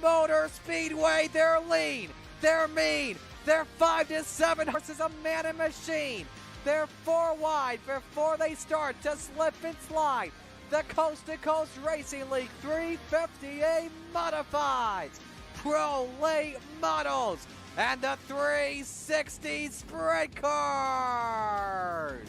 Motor Speedway. They're lean, they're mean, they're 5 to 7 horses, a man and machine. They're 4 wide before they start to slip and slide. The Coast to Coast Racing League 350A Modifieds, Pro Late Models, and the 360 Sprint Cars.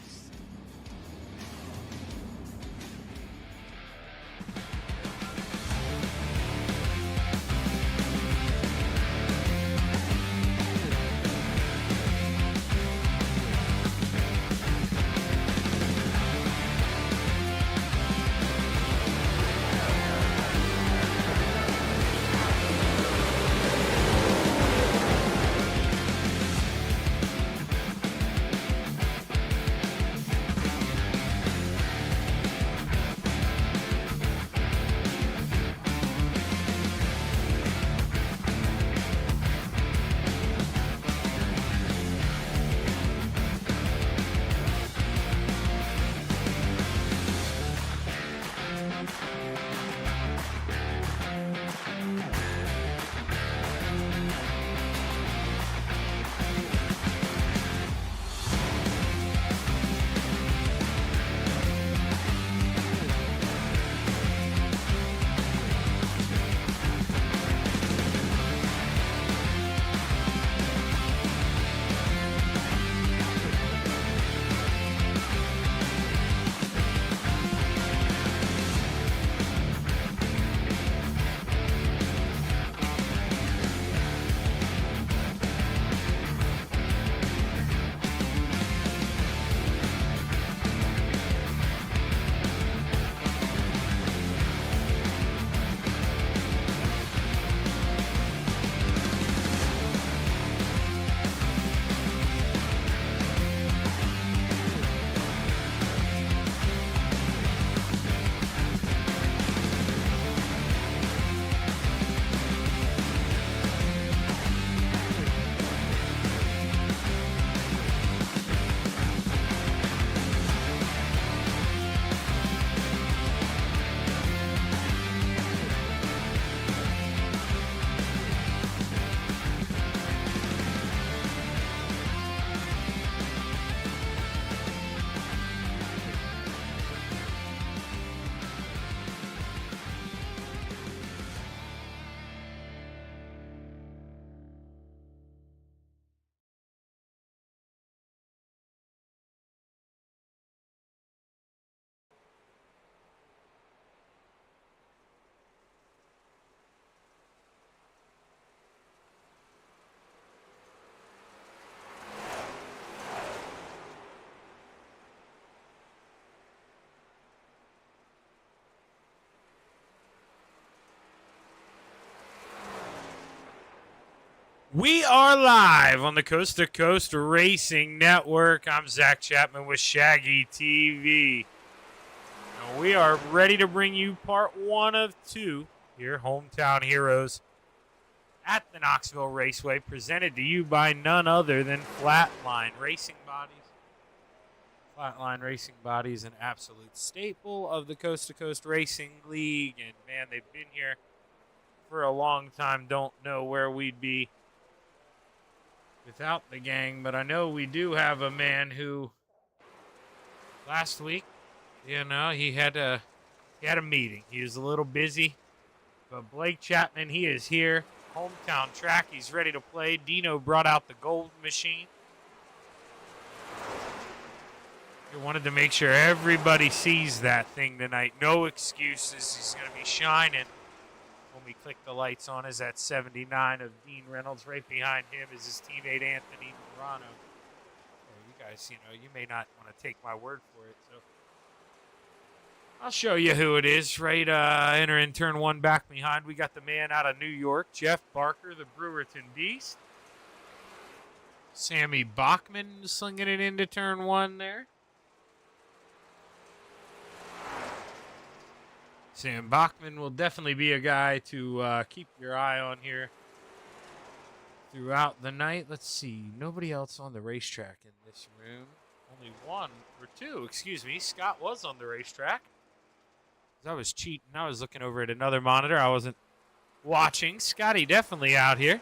We are live on the Coast to Coast Racing Network. I'm Zach Chapman with Shaggy TV. And we are ready to bring you part 1 of 2 here, Hometown Heroes at the Knoxville Raceway, presented to you by none other than Flatline Racing Bodies. Flatline Racing Bodies, an absolute staple of the Coast to Coast Racing League. And man, they've been here for a long time. Don't know where we'd be without the gang, but I know we do have a man who last week, he had a meeting. He was a little busy, but Blake Chapman, he is here. Hometown track, he's ready to play. Dino brought out the gold machine. He wanted to make sure everybody sees that thing tonight. No excuses. He's going to be shining. When we click the lights on is that 79 of Dean Reynolds. Right behind him is his teammate Anthony Morano. You guys, you may not want to take my word for it, so I'll show you who it is. Right, entering turn 1 back behind. We got the man out of New York, Jeff Barker, the Brewerton Beast. Sammy Bachman slinging it into turn 1 there. Sam Bachman will definitely be a guy to keep your eye on here throughout the night. Let's see. Nobody else on the racetrack in this room. Only 1 or 2. Excuse me. Scott was on the racetrack. I was cheating. I was looking over at another monitor. I wasn't watching. Scotty definitely out here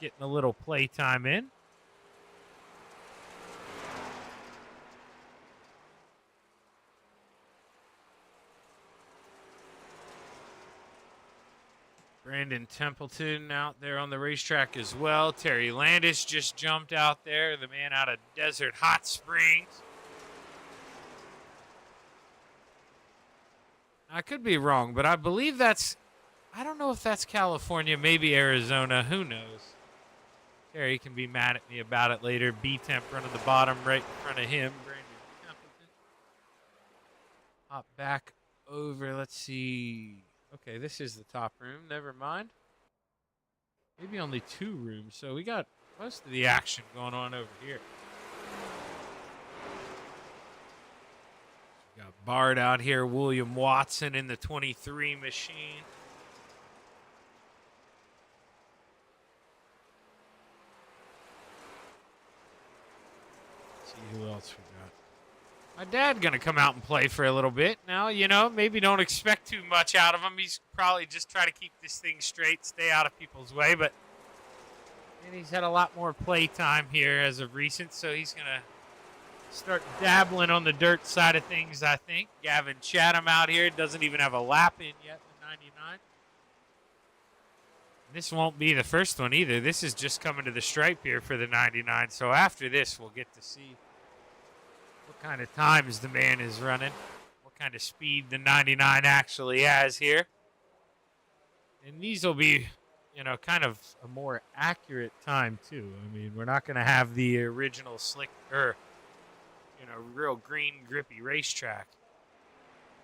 getting a little play time in. Brandon Templeton out there on the racetrack as well. Terry Landis just jumped out there, the man out of Desert Hot Springs. I could be wrong, but I believe that's, I don't know if that's California, maybe Arizona, who knows. Terry can be mad at me about it later. B-Temp running the bottom right in front of him. Brandon Templeton. Hop back over, let's see. Okay, this is the top room. Never mind. Maybe only 2 rooms. So we got most of the action going on over here. We got Bard out here. William Watson in the 23 machine. Let's see who else we got. My dad going to come out and play for a little bit. Now, you know, maybe don't expect too much out of him. He's probably just trying to keep this thing straight, stay out of people's way. But and he's had a lot more play time here as of recent, so he's going to start dabbling on the dirt side of things, I think. Gavin Chatham out here doesn't even have a lap in yet, the 99. This won't be the first one either. This is just coming to the stripe here for the 99. So after this, we'll get to see what kind of times the man is running, what kind of speed the 99 actually has here. And these will be, you know, kind of a more accurate time too. I mean, we're not going to have the original slick, or, you know, real green grippy racetrack.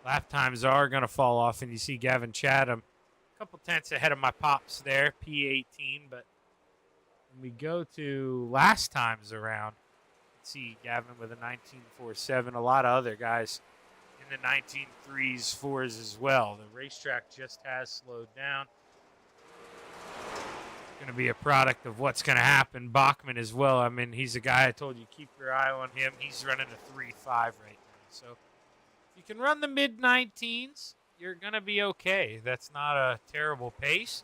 Lap times are going to fall off, and you see Gavin Chatham a couple tenths ahead of my pops there, P18. But when we go to last times around, see Gavin with a 19.47, a lot of other guys in the 19.3s, 4s as well. The racetrack just has slowed down. It's going to be a product of what's going to happen. Bachman as well. I mean, he's a guy I told you, keep your eye on him. He's running a 3.5 right now. So if you can run the mid-19s, you're going to be okay. That's not a terrible pace.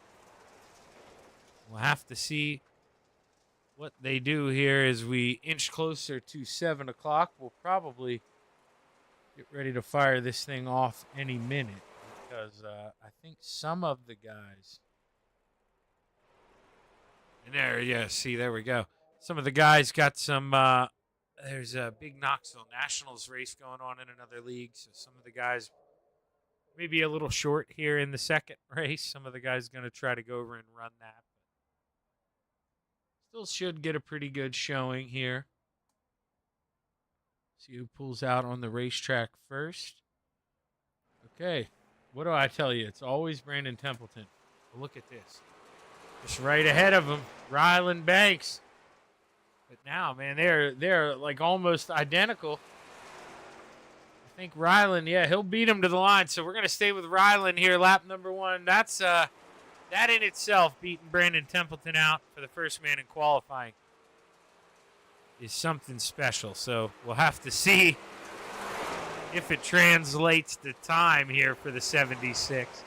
We'll have to see what they do here as we inch closer to 7 o'clock. We'll probably get ready to fire this thing off any minute because I think some of the guys, and there, yeah, see, there we go. Some of the guys got some, there's a big Knoxville Nationals race going on in another league, so some of the guys maybe a little short here in the second race. Some of the guys going to try to go over and run that. Still should get a pretty good showing here. See who pulls out on the racetrack first. Okay, what do I tell you? It's always Brandon Templeton. But look at this. Just right ahead of him, Ryland Banks. But now, man, they're like almost identical. I think Ryland, yeah, he'll beat him to the line. So we're going to stay with Ryland here, lap number 1. That's that in itself, beating Brandon Templeton out for the first man in qualifying, is something special. So we'll have to see if it translates to time here for the 76.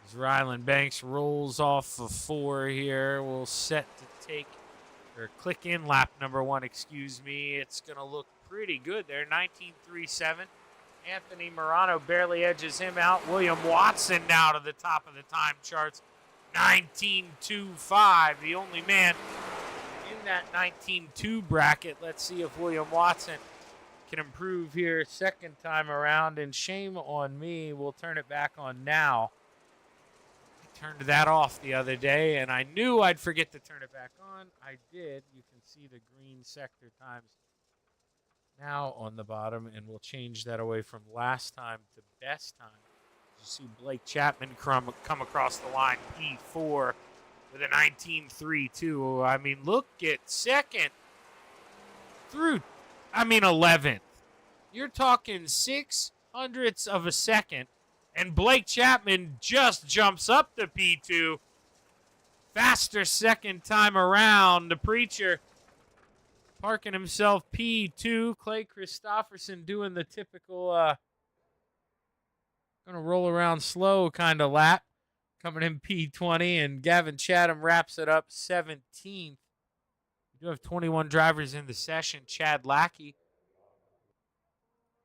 As Ryland Banks rolls off of 4 here, we'll set to take, or click in lap number 1, excuse me. It's going to look pretty good there, 19.37. Anthony Morano barely edges him out. William Watson now to the top of the time charts, 19.25. The only man in that 19.2 bracket. Let's see if William Watson can improve here second time around. And shame on me. We'll turn it back on now. I turned that off the other day, and I knew I'd forget to turn it back on. I did. You can see the green sector times now on the bottom, and we'll change that away from last time to best time. You see Blake Chapman come across the line, P4 with a 19.32. I mean, look at second through, 11th. You're talking 600ths of a second, and Blake Chapman just jumps up to P2. Faster second time around. The Preacher parking himself P2. Clay Christopherson doing the typical going to roll around slow kind of lap. coming in P20, and Gavin Chatham wraps it up 17th. We do have 21 drivers in the session. Chad Lackey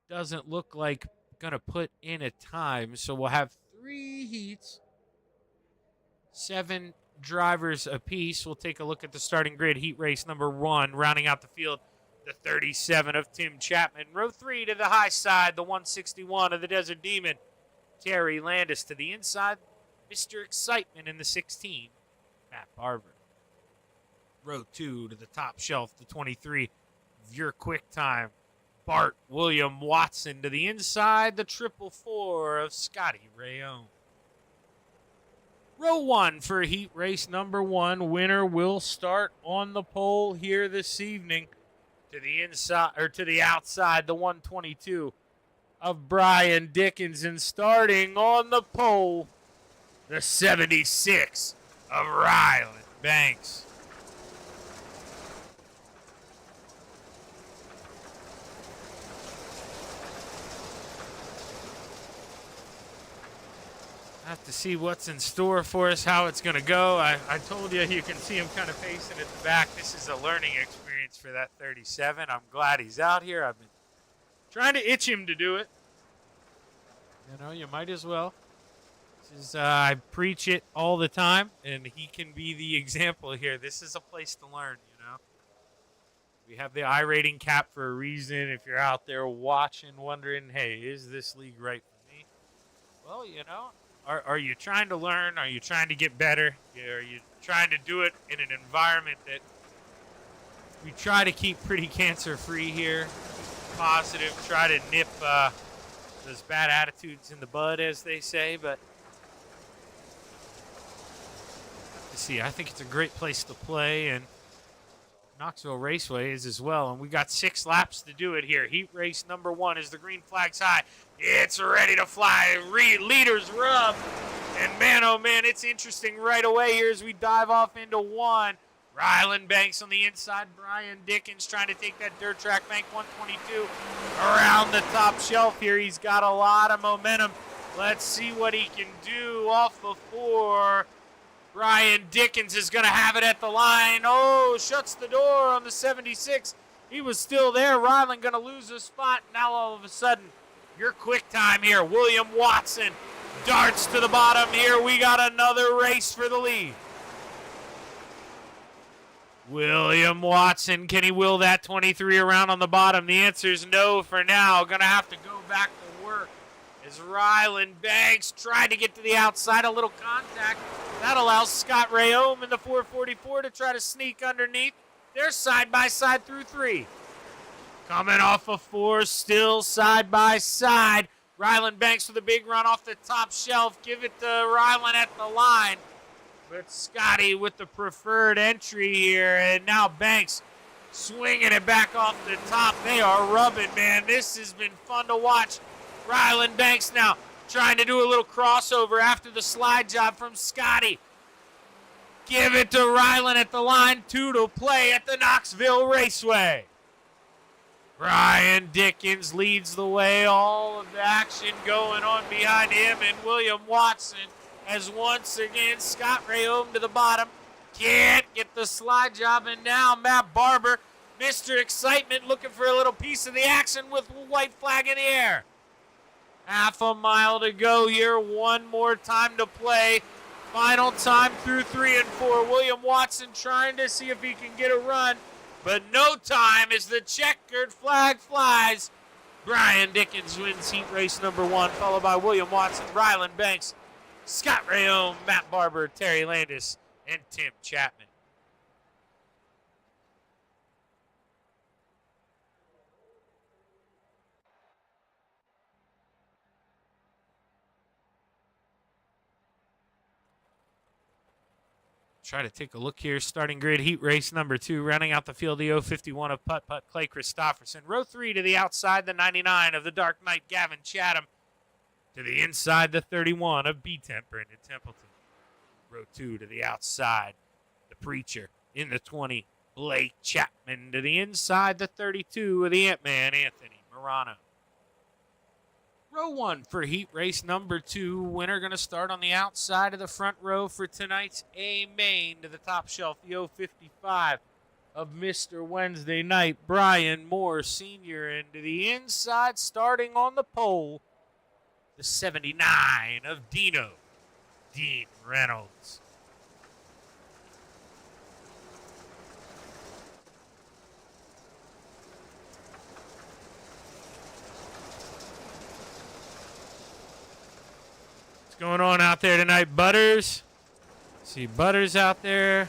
doesn't look like going to put in a time, so we'll have 3 heats, 7 drivers apiece. We'll take a look at the starting grid. Heat race number 1, rounding out the field, the 37 of Tim Chapman. Row 3 to the high side, the 161 of the Desert Demon, Terry Landis. To the inside, Mr. Excitement in the 16, Matt Barber. Row 2 to the top shelf, the 23 of Your Quick Time, Bart William Watson. To the inside, the 444 of Scotty Rayone. Row 1 for heat race number 1. Winner will start on the pole here this evening. To the inside, or to the outside, the 122 of Brian Dickens. And starting on the pole, the 76 of Ryland Banks. Have to see what's in store for us, how it's going to go. I told you can see him kind of pacing at the back. This is a learning experience for that 37. I'm glad he's out here. I've been trying to itch him to do it. You know, you might as well. This is, I preach it all the time, and he can be the example here. This is a place to learn, you know. We have the I rating cap for a reason. If you're out there watching, wondering, hey, is this league right for me? Well, you know. Are you trying to learn? Are you trying to get better? Are you trying to do it in an environment that we try to keep pretty cancer-free here? Positive, try to nip those bad attitudes in the bud, as they say. But let's see, I think it's a great place to play, and Knoxville Raceway is as well. And we got 6 laps to do it here. Heat race number 1 is the green flag's high. It's ready to fly. Leaders rub. And man, oh man, it's interesting right away here as we dive off into 1. Ryland Banks on the inside. Brian Dickens trying to take that dirt track bank 122 around the top shelf here. He's got a lot of momentum. Let's see what he can do off the 4. Brian Dickens is going to have it at the line. Oh, shuts the door on the 76. He was still there. Ryland going to lose a spot. Now all of a sudden, Your Quick Time here. William Watson darts to the bottom here. We got another race for the lead. William Watson, can he will that 23 around on the bottom? The answer is no for now. Going to have to go back to work as Ryland Banks tried to get to the outside. A little contact. That allows Scott Rayome in the 444 to try to sneak underneath. They're side by side through 3. Coming off of 4, still side by side. Ryland Banks with a big run off the top shelf. Give it to Ryland at the line. But Scotty with the preferred entry here. And now Banks swinging it back off the top. They are rubbing, man. This has been fun to watch. Ryland Banks now trying to do a little crossover after the slide job from Scotty. Give it to Ryland at the line. 2 to play at the Knoxville Raceway. Brian Dickens leads the way. All of the action going on behind him. And William Watson has once again Scott Rayome to the bottom. Can't get the slide job. And now Matt Barber, Mr. Excitement, looking for a little piece of the action with white flag in the air. Half a mile to go here. One more time to play. Final time through 3 and 4. William Watson trying to see if he can get a run. But no time as the checkered flag flies. Brian Dickens wins heat race number 1, followed by William Watson, Ryland Banks, Scott Rayome, Matt Barber, Terry Landis, and Tim Chapman. Try to take a look here. Starting grid, heat race number 2. Rounding out the field, the 051 of Putt Putt Clay Christopherson. Row 3 to the outside, the 99 of the Dark Knight Gavin Chatham. To the inside, the 31 of B-Temp Brendan Templeton. Row 2 to the outside, the Preacher. In the 20, Blake Chapman. To the inside, the 32 of the Ant-Man, Anthony Morano. Row 1 for heat race number 2. Winner going to start on the outside of the front row for tonight's A main to the top shelf, the 055 of Mr. Wednesday Night, Brian Moore Sr. And to the inside, starting on the pole, the 79 of Dean Reynolds. What's going on out there tonight, Butters? See Butters out there.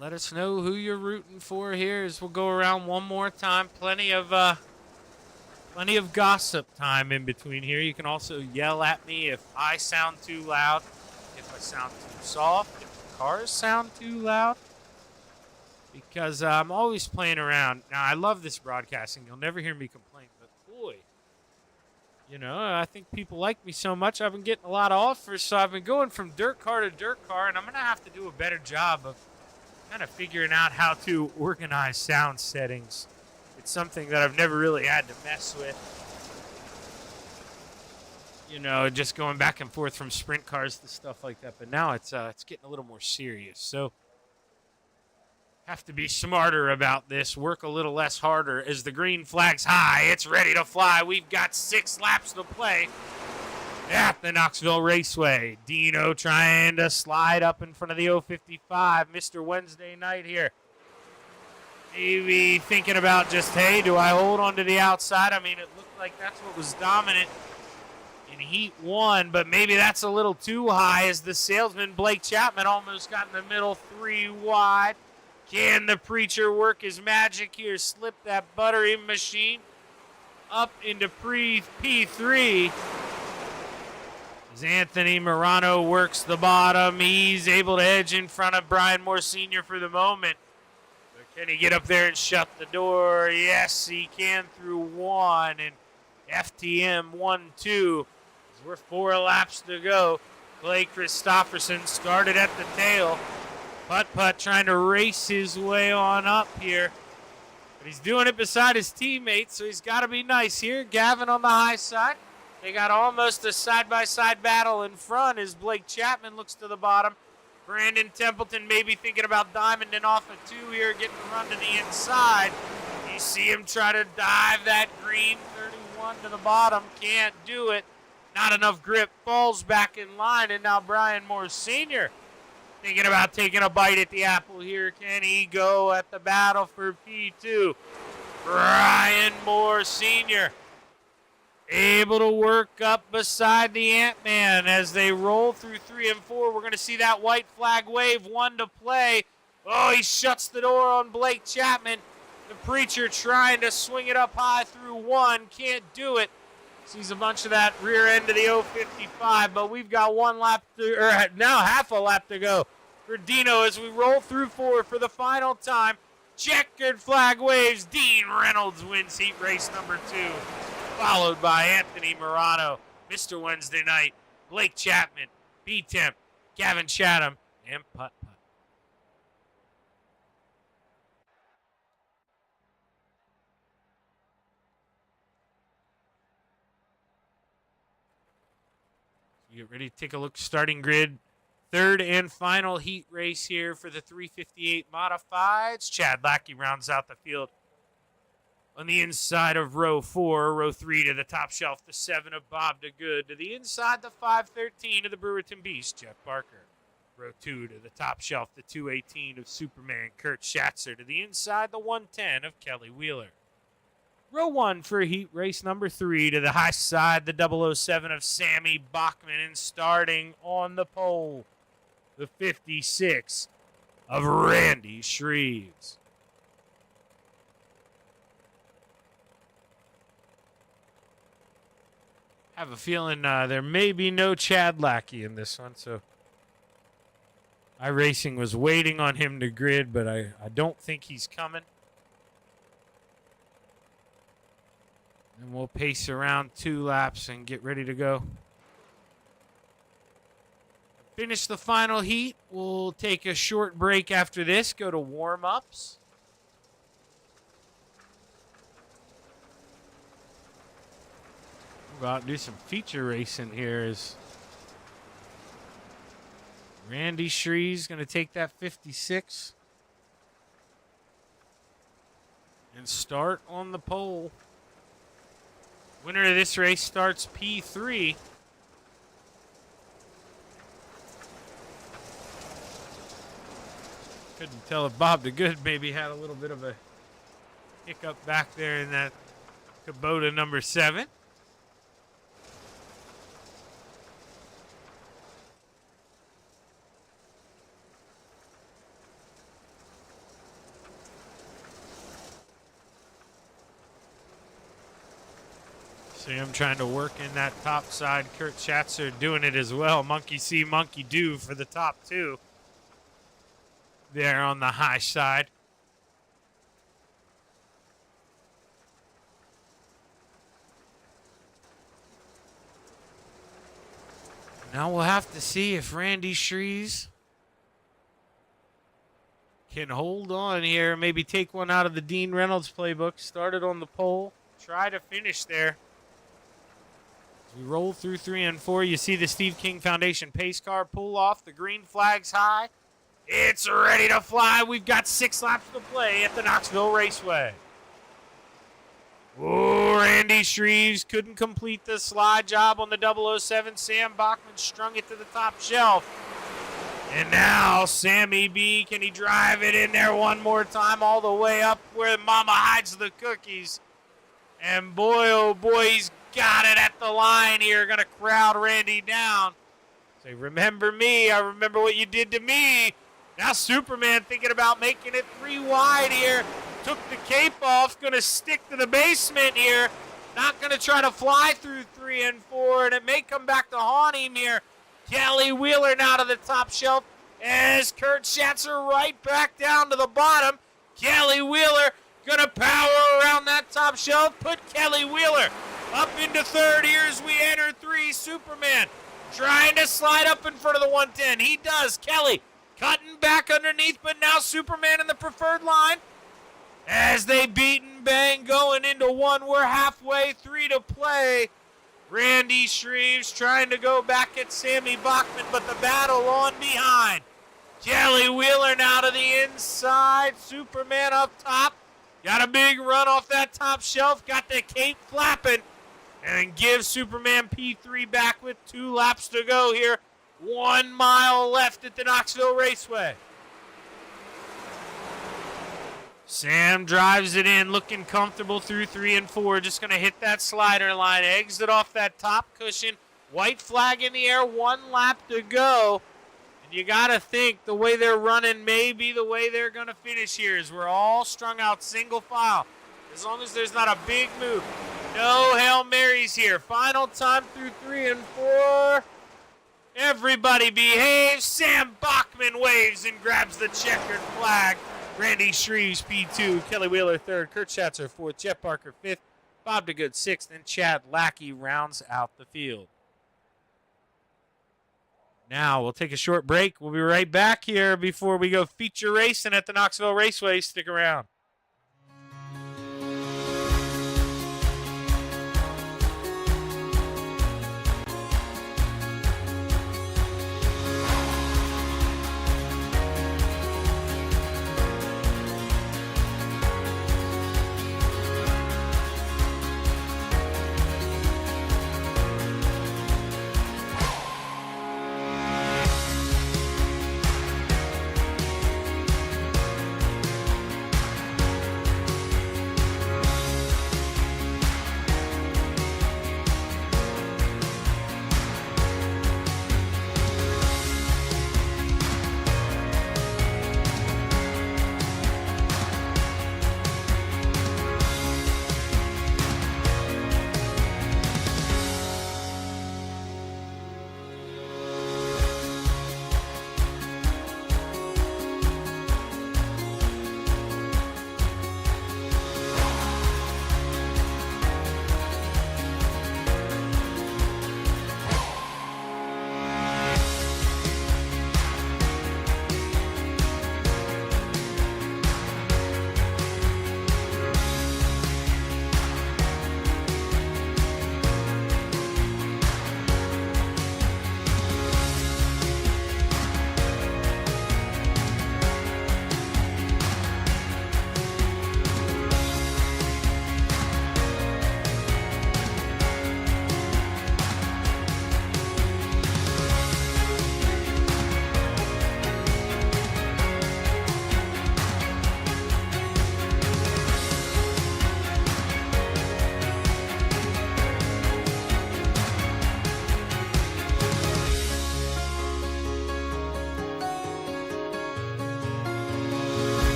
Let us know who you're rooting for here as we'll go around one more time. Plenty of gossip time in between here. You can also yell at me if I sound too loud, if I sound too soft, if the cars sound too loud. Because I'm always playing around. Now, I love this broadcasting. You'll never hear me complain. But, boy, you know, I think people like me so much. I've been getting a lot of offers. So I've been going from dirt car to dirt car. And I'm going to have to do a better job of kind of figuring out how to organize sound settings. It's something that I've never really had to mess with. You know, just going back and forth from sprint cars to stuff like that. But now it's getting a little more serious. So have to be smarter about this, work a little less harder. As the green flag's high, it's ready to fly. We've got 6 laps to play at the Knoxville Raceway. Dino trying to slide up in front of the 055. Mr. Wednesday Night here. Maybe thinking about just, hey, do I hold on to the outside? I mean, it looked like that's what was dominant in Heat 1, but maybe that's a little too high as the salesman, Blake Chapman, almost got in the middle, 3 wide. Can the Preacher work his magic here? Slip that buttery machine up into P3. As Anthony Morano works the bottom, he's able to edge in front of Brian Moore Sr. for the moment. But can he get up there and shut the door? Yes, he can through 1. And FTM 1-2. We're 4 laps to go. Clay Christopherson started at the tail. Putt trying to race his way on up here. But he's doing it beside his teammates, so he's got to be nice here. Gavin on the high side. They got almost a side-by-side battle in front as Blake Chapman looks to the bottom. Brandon Templeton maybe thinking about diamonding off a 2 here, getting run to the inside. You see him try to dive that green 31 to the bottom. Can't do it. Not enough grip. Falls back in line, and now Brian Moore Sr. thinking about taking a bite at the apple here. Can he go at the battle for P2? Brian Moore Sr. able to work up beside the Ant-Man as they roll through 3 and 4. We're going to see that white flag wave, 1 to play. Oh, he shuts the door on Blake Chapman. The Preacher trying to swing it up high through 1. Can't do it. Sees a bunch of that rear end of the 055, but we've got 1 lap to, or now half a lap to go for Dino as we roll through 4 for the final time. Checkered flag waves. Dean Reynolds wins heat race number 2, followed by Anthony Morano, Mr. Wednesday Night, Blake Chapman, B-Temp, Gavin Chatham, and Putt. Get ready to take a look. Starting grid. 3rd and final heat race here for the 358 Modifieds. Chad Lackey rounds out the field on the inside of row 4. Row 3 to the top shelf, the 7 of Bob DeGood. To the inside, the 513 of the Brewerton Beast, Jeff Barker. Row 2 to the top shelf, the 218 of Superman, Kurt Schatzer. To the inside, the 110 of Kelly Wheeler. Row 1 for heat race number 3 to the high side, the 007 of Sammy Bachman. And starting on the pole, the 56 of Randy Shreves. Have a feeling there may be no Chad Lackey in this one, so iRacing was waiting on him to grid, but I don't think he's coming. And we'll pace around 2 laps and get ready to go. Finish the final heat. We'll take a short break after this, go to warm-ups. We'll go out and do some feature racing here. Is Randy Shree's going to take that 56 and start on the pole. Winner of this race starts P3. Couldn't tell if Bob the Good maybe had a little bit of a hiccup back there in that Kubota number 7. Sam trying to work in that top side. Kurt Schatzer doing it as well. Monkey see, monkey do for the top 2. There on the high side. Now we'll have to see if Randy Shrees can hold on here. Maybe take one out of the Dean Reynolds playbook. Started on the pole. Try to finish there. As we roll through 3 and 4, you see the Steve King Foundation pace car pull off. The green flag's high. It's ready to fly. We've got 6 laps to play at the Knoxville Raceway. Oh, Randy Shreves couldn't complete the slide job on the 007. Sam Bachman strung it to the top shelf. And now Sammy B, can he drive it in there one more time all the way up where Mama hides the cookies? And boy, oh boy, he's got it at the line here. Going to crowd Randy down. Say, remember me. I remember what you did to me. Now Superman thinking about making it 3 wide here. Took the cape off. Going to stick to the basement here. Not going to try to fly through 3 and 4. And it may come back to haunt him here. Kelly Wheeler now to the top shelf. As Kurt Schatzer right back down to the bottom. Kelly Wheeler going to power around that top shelf. Put Kelly Wheeler up into 3rd here as we enter 3. Superman trying to slide up in front of the 110. He does. Kelly cutting back underneath, but now Superman in the preferred line. As they beat and bang going into 1. We're halfway, 3 to play. Randy Shreves trying to go back at Sammy Bachman, but the battle on behind. Kelly Wheeler now to the inside. Superman up top. Got a big run off that top shelf. Got the cape flapping. And gives Superman P3 back with 2 laps to go here. 1 mile left at the Knoxville Raceway. Sam drives it in, looking comfortable through 3 and 4. Just going to hit that slider line. Exit off that top cushion. White flag in the air. 1 lap to go. And you got to think the way they're running may be the way they're going to finish here as we're all strung out single file. As long as there's not a big move. No Hail Marys here. Final time through 3 and 4. Everybody behaves. Sam Bachman waves and grabs the checkered flag. Randy Shreves, P2. Kelly Wheeler, 3rd. Kurt Schatzer, 4th. Jeff Parker, 5th. Bob DeGood, 6th. And Chad Lackey rounds out the field. Now we'll take a short break. We'll be right back here before we go feature racing at the Knoxville Raceway. Stick around.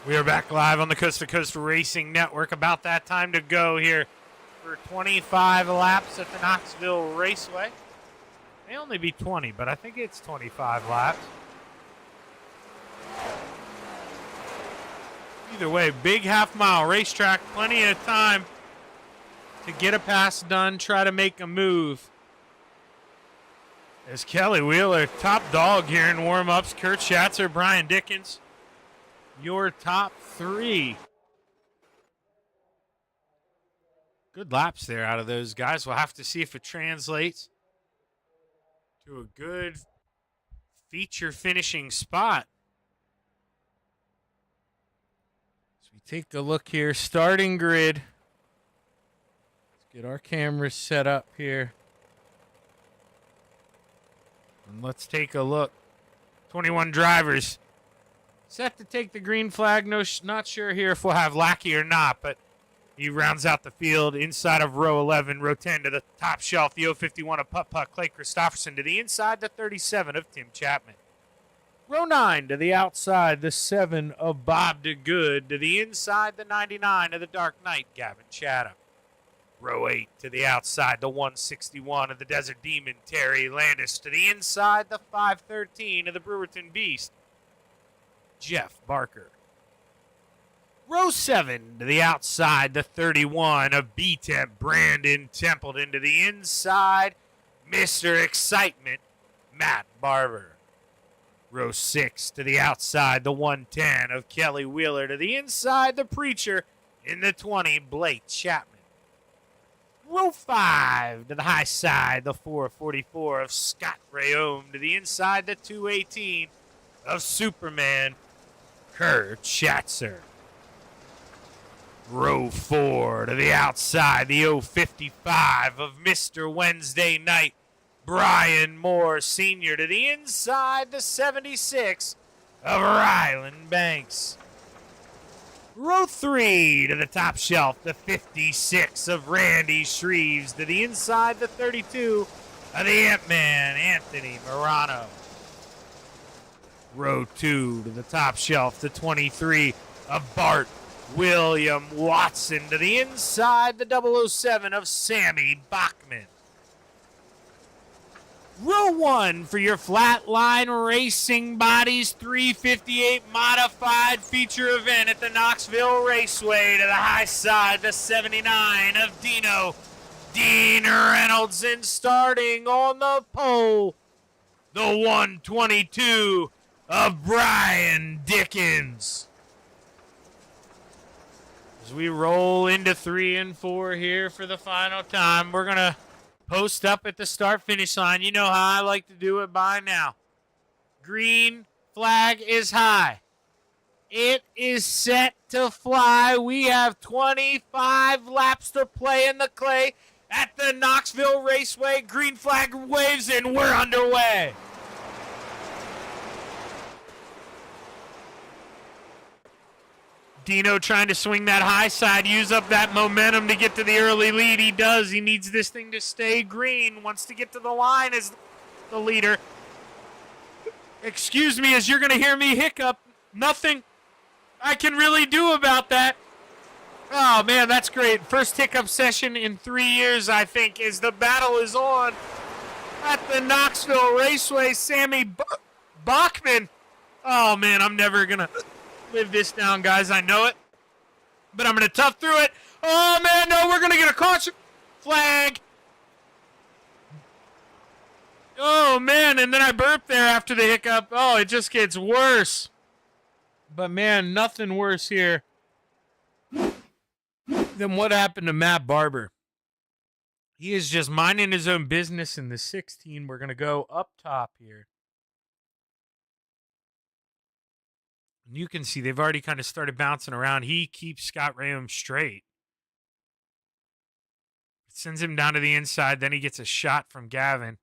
We are back live on the Coast to Coast Racing Network. About that time to go here for 25 laps at the Knoxville Raceway. May only be 20, but I think it's 25 laps. Either way, big half-mile racetrack, plenty of time to get a pass done, try to make a move. As Kelly Wheeler, top dog here in warm-ups, Kurt Schatzer, Brian Dickens, your top three. Good laps there out of those guys. We'll have to see if it translates to a good feature finishing spot. As we take a look here, starting grid. Let's get our cameras set up here. And let's take a look. 21 drivers set to take the green flag. Not sure here if we'll have Lackey or not, but he rounds out the field inside of row 11. Row 10 to the top shelf, the 051 of Putt-Putt, Clay Christopherson. To the inside, the 37 of Tim Chapman. Row 9 to the outside, the 7 of Bob DeGood. To the inside, the 99 of the Dark Knight, Gavin Chatham. Row 8 to the outside, the 161 of the Desert Demon, Terry Landis. To the inside, the 513 of the Brewerton Beast, Jeff Barker. Row 7 to the outside, the 31 of B-Temp, Brandon Templeton. To the inside, Mr. Excitement, Matt Barber. Row 6 to the outside, the 110 of Kelly Wheeler. To the inside, the Preacher in the 20, Blake Chapman. Row 5 to the high side, the 444 of Scott Rayome. To the inside, the 218 of Superman, Kurt Schatzer. Row 4 to the outside, the 055 of Mr. Wednesday Night, Brian Moore Sr. To the inside, the 76 of Ryland Banks. Row 3 to the top shelf, the 56 of Randy Shreves. To the inside, the 32 of the Ant-Man, Anthony Morano. Row 2 to the top shelf, the 23 of Bart William Watson. To the inside, the 007 of Sammy Bachman. Row 1 for your Flatline Racing Bodies 358 Modified Feature Event at the Knoxville Raceway. To the high side, the 79 of Dean Reynolds. And starting on the pole, the 122 of Brian Dickens. As we roll into 3 and 4 here for the final time, we're going to post up at the start-finish line. You know how I like to do it by now. Green flag is high. It is set to fly. We have 25 laps to play in the clay at the Knoxville Raceway. Green flag waves and we're underway. Dino trying to swing that high side, use up that momentum to get to the early lead. He does. He needs this thing to stay green. Wants to get to the line as the leader. Excuse me, as you're going to hear me hiccup. Nothing I can really do about that. Oh, man, that's great. First hiccup session in 3 years, I think, as the battle is on at the Knoxville Raceway. Sammy Bachman. Oh, man, I'm never going to live this down, guys. I know it. But I'm going to tough through it. Oh, man, no, we're going to get a caution flag. Oh, man, and then I burped there after the hiccup. Oh, it just gets worse. But, man, nothing worse here than what happened to Matt Barber. He is just minding his own business in the 16. We're going to go up top here. And you can see they've already kind of started bouncing around. He keeps Scott Rayome straight. Sends him down to the inside. Then he gets a shot from Gavin.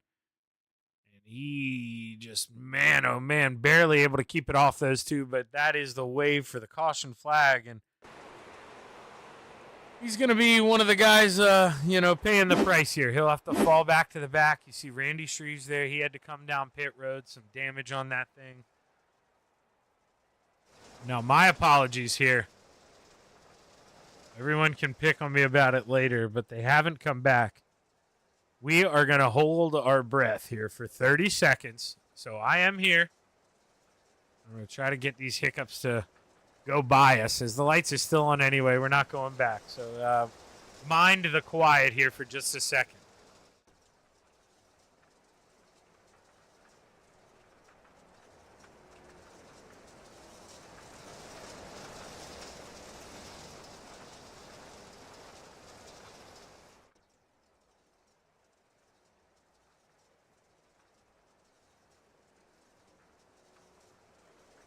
And he just, man, oh man, barely able to keep it off those two. But that is the wave for the caution flag. And he's going to be one of the guys, paying the price here. He'll have to fall back to the back. You see Randy Shreves there. He had to come down pit road. Some damage on that thing. No, my apologies here. Everyone can pick on me about it later, but they haven't come back. We are going to hold our breath here for 30 seconds. So I am here. I'm going to try to get these hiccups to go by us, as the lights are still on anyway. We're not going back. So mind the quiet here for just a second.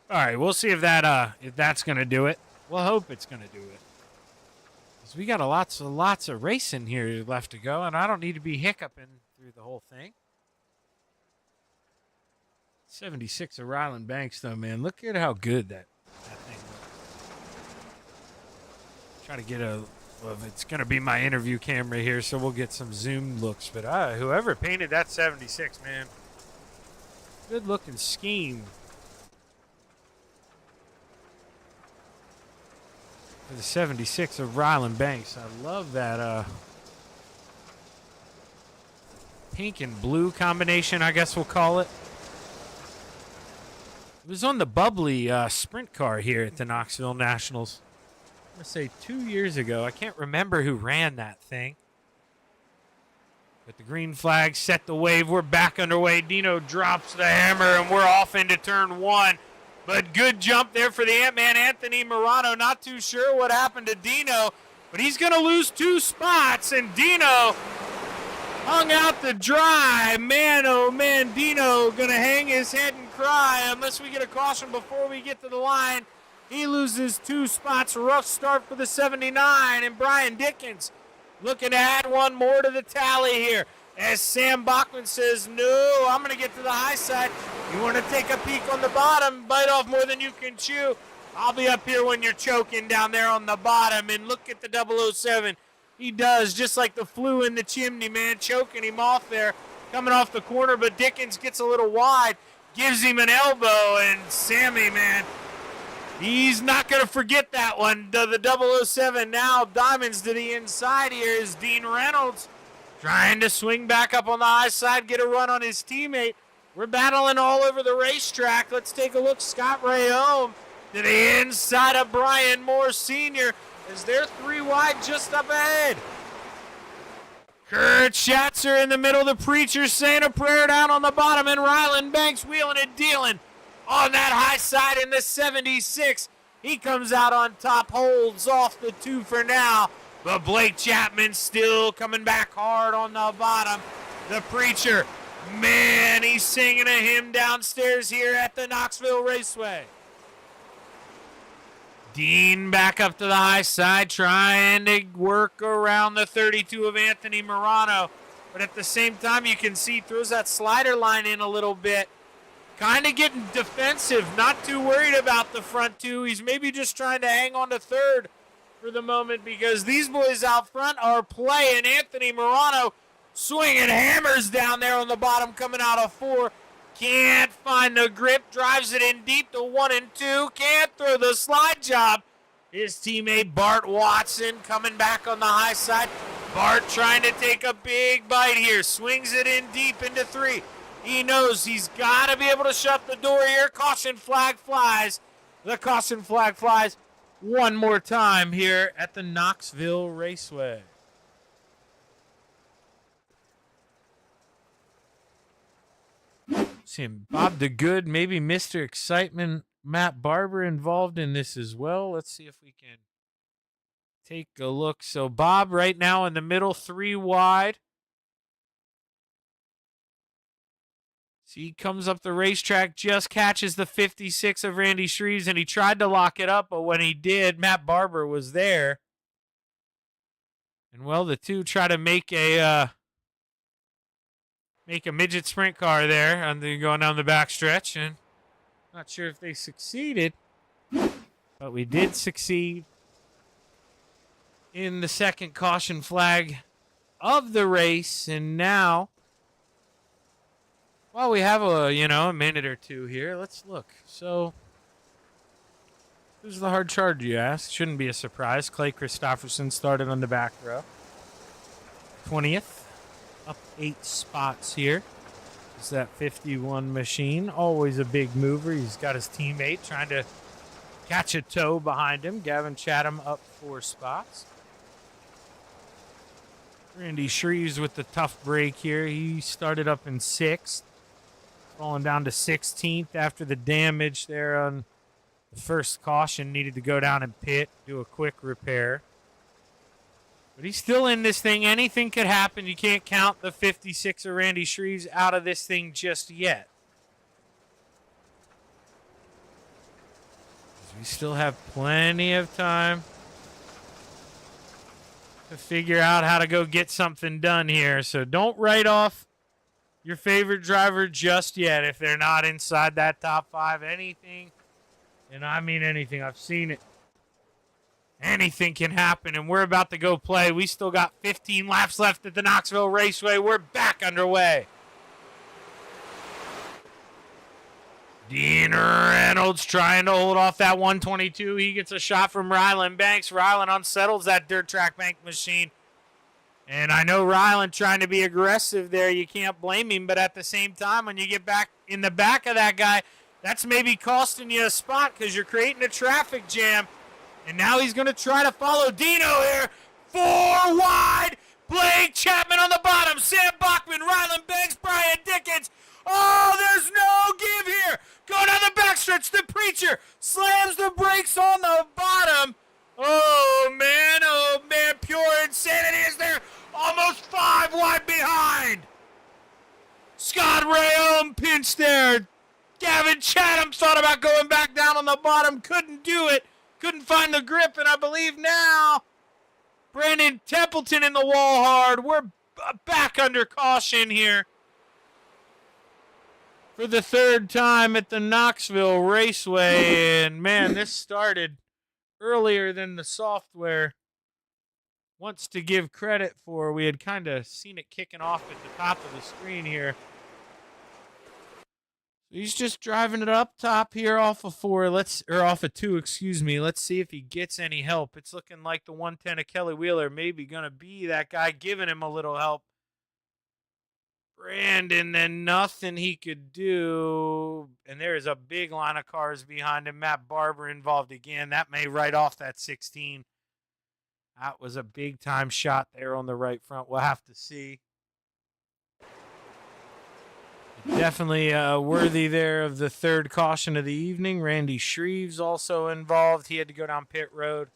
All right, we'll see if that's gonna do it. We'll hope it's gonna do it. Cause we got lots of racing here left to go, and I don't need to be hiccuping through the whole thing. 76 of Ryland Banks, though, man. Look at how good that thing looks. Try to get well, it's gonna be my interview camera here, so we'll get some zoom looks. But whoever painted that 76, man, good looking scheme. For the 76 of Ryland Banks. I love that pink and blue combination, I guess we'll call it. It was on the bubbly sprint car here at the Knoxville Nationals. I'm going to say 2 years ago. I can't remember who ran that thing. But the green flag set the wave. We're back underway. Dino drops the hammer, and we're off into turn one. But good jump there for the Ant-Man, Anthony Morano. Not too sure what happened to Dino, but he's going to lose 2 spots, and Dino hung out to dry. Man, oh man, Dino going to hang his head and cry unless we get a caution before we get to the line. He loses 2 spots. Rough start for the 79, and Brian Dickens looking to add one more to the tally here. As Sam Bachman says, no, I'm going to get to the high side. You want to take a peek on the bottom, bite off more than you can chew. I'll be up here when you're choking down there on the bottom. And look at the 007. He does, just like the flue in the chimney, man, choking him off there, coming off the corner. But Dickens gets a little wide, gives him an elbow. And Sammy, man, he's not going to forget that one. The 007 now diamonds to the inside here is Dean Reynolds. Trying to swing back up on the high side, get a run on his teammate. We're battling all over the racetrack. Let's take a look. Scott Rayome to the inside of Brian Moore Sr. as they're 3 wide just up ahead. Kurt Schatzer in the middle. The Preacher saying a prayer down on the bottom, and Ryland Banks wheeling and dealing on that high side in the 76. He comes out on top, holds off the 2 for now. But Blake Chapman still coming back hard on the bottom. The Preacher, man, he's singing a hymn downstairs here at the Knoxville Raceway. Dean back up to the high side, trying to work around the 32 of Anthony Morano. But at the same time, you can see he throws that slider line in a little bit. Kind of getting defensive, not too worried about the front 2. He's maybe just trying to hang on to 3rd. For the moment, because these boys out front are playing. Anthony Morano swinging hammers down there on the bottom, coming out of 4. Can't find the grip, drives it in deep to 1 and 2. Can't throw the slide job. His teammate Bart Watson coming back on the high side. Bart trying to take a big bite here, swings it in deep into 3. He knows he's got to be able to shut the door here. Caution flag flies. The caution flag flies. One more time here at the Knoxville Raceway. Seeing Bob DeGood, maybe Mr. Excitement, Matt Barber involved in this as well. Let's see if we can take a look. So Bob right now in the middle, 3 wide. So he comes up the racetrack, just catches the 56 of Randy Shreves, and he tried to lock it up, but when he did, Matt Barber was there. And, well, the 2 try to make a midget sprint car there and then going down the backstretch, and not sure if they succeeded, but we did succeed in the second caution flag of the race, and now, well, we have a minute or 2 here. Let's look. So Who's the hard charge, you ask? Shouldn't be a surprise. Clay Christopherson started on the back row. 20th. Up 8 spots here. Is that 51 machine. Always a big mover. He's got his teammate trying to catch a toe behind him. Gavin Chatham up 4 spots. Randy Shreves with the tough break here. He started up in 6th. Falling down to 16th after the damage there on the first caution. Needed to go down and pit, do a quick repair. But he's still in this thing. Anything could happen. You can't count the 56 of Randy Shreves out of this thing just yet. We still have plenty of time to figure out how to go get something done here. So don't write off your favorite driver just yet if they're not inside that top 5. Anything, and I mean anything, I've seen it. Anything can happen, and we're about to go play. We still got 15 laps left at the Knoxville Raceway. We're back underway. Dean Reynolds trying to hold off that 122. He gets a shot from Ryland Banks. Ryland unsettles that dirt track bank machine. And I know Ryland trying to be aggressive there. You can't blame him, but at the same time, when you get back in the back of that guy, that's maybe costing you a spot because you're creating a traffic jam. And now he's going to try to follow Dino here. 4 wide. Blake Chapman on the bottom. Sam Bachman, Ryland Banks, Brian Dickens. Oh, there's no give here. Go down the backstretch. The Preacher slams the brakes on the bottom. Oh, man, pure insanity is there. Almost 5 wide behind. Scott Rayom pinched there. Gavin Chatham thought about going back down on the bottom. Couldn't do it. Couldn't find the grip, and I believe now Brandon Templeton in the wall hard. We're back under caution here for the 3rd time at the Knoxville Raceway. And, man, this started earlier than the software wants to give credit for. We had kind of seen it kicking off at the top of the screen here. He's just driving it up top here off of 4. Off of 2, excuse me. Let's see if he gets any help. It's looking like the 110 of Kelly Wheeler maybe going to be that guy giving him a little help. Brandon, then nothing he could do. And there is a big line of cars behind him. Matt Barber involved again. That may write off that 16. That was a big-time shot there on the right front. We'll have to see. Definitely worthy there of the 3rd caution of the evening. Randy Shreves also involved. He had to go down pit road.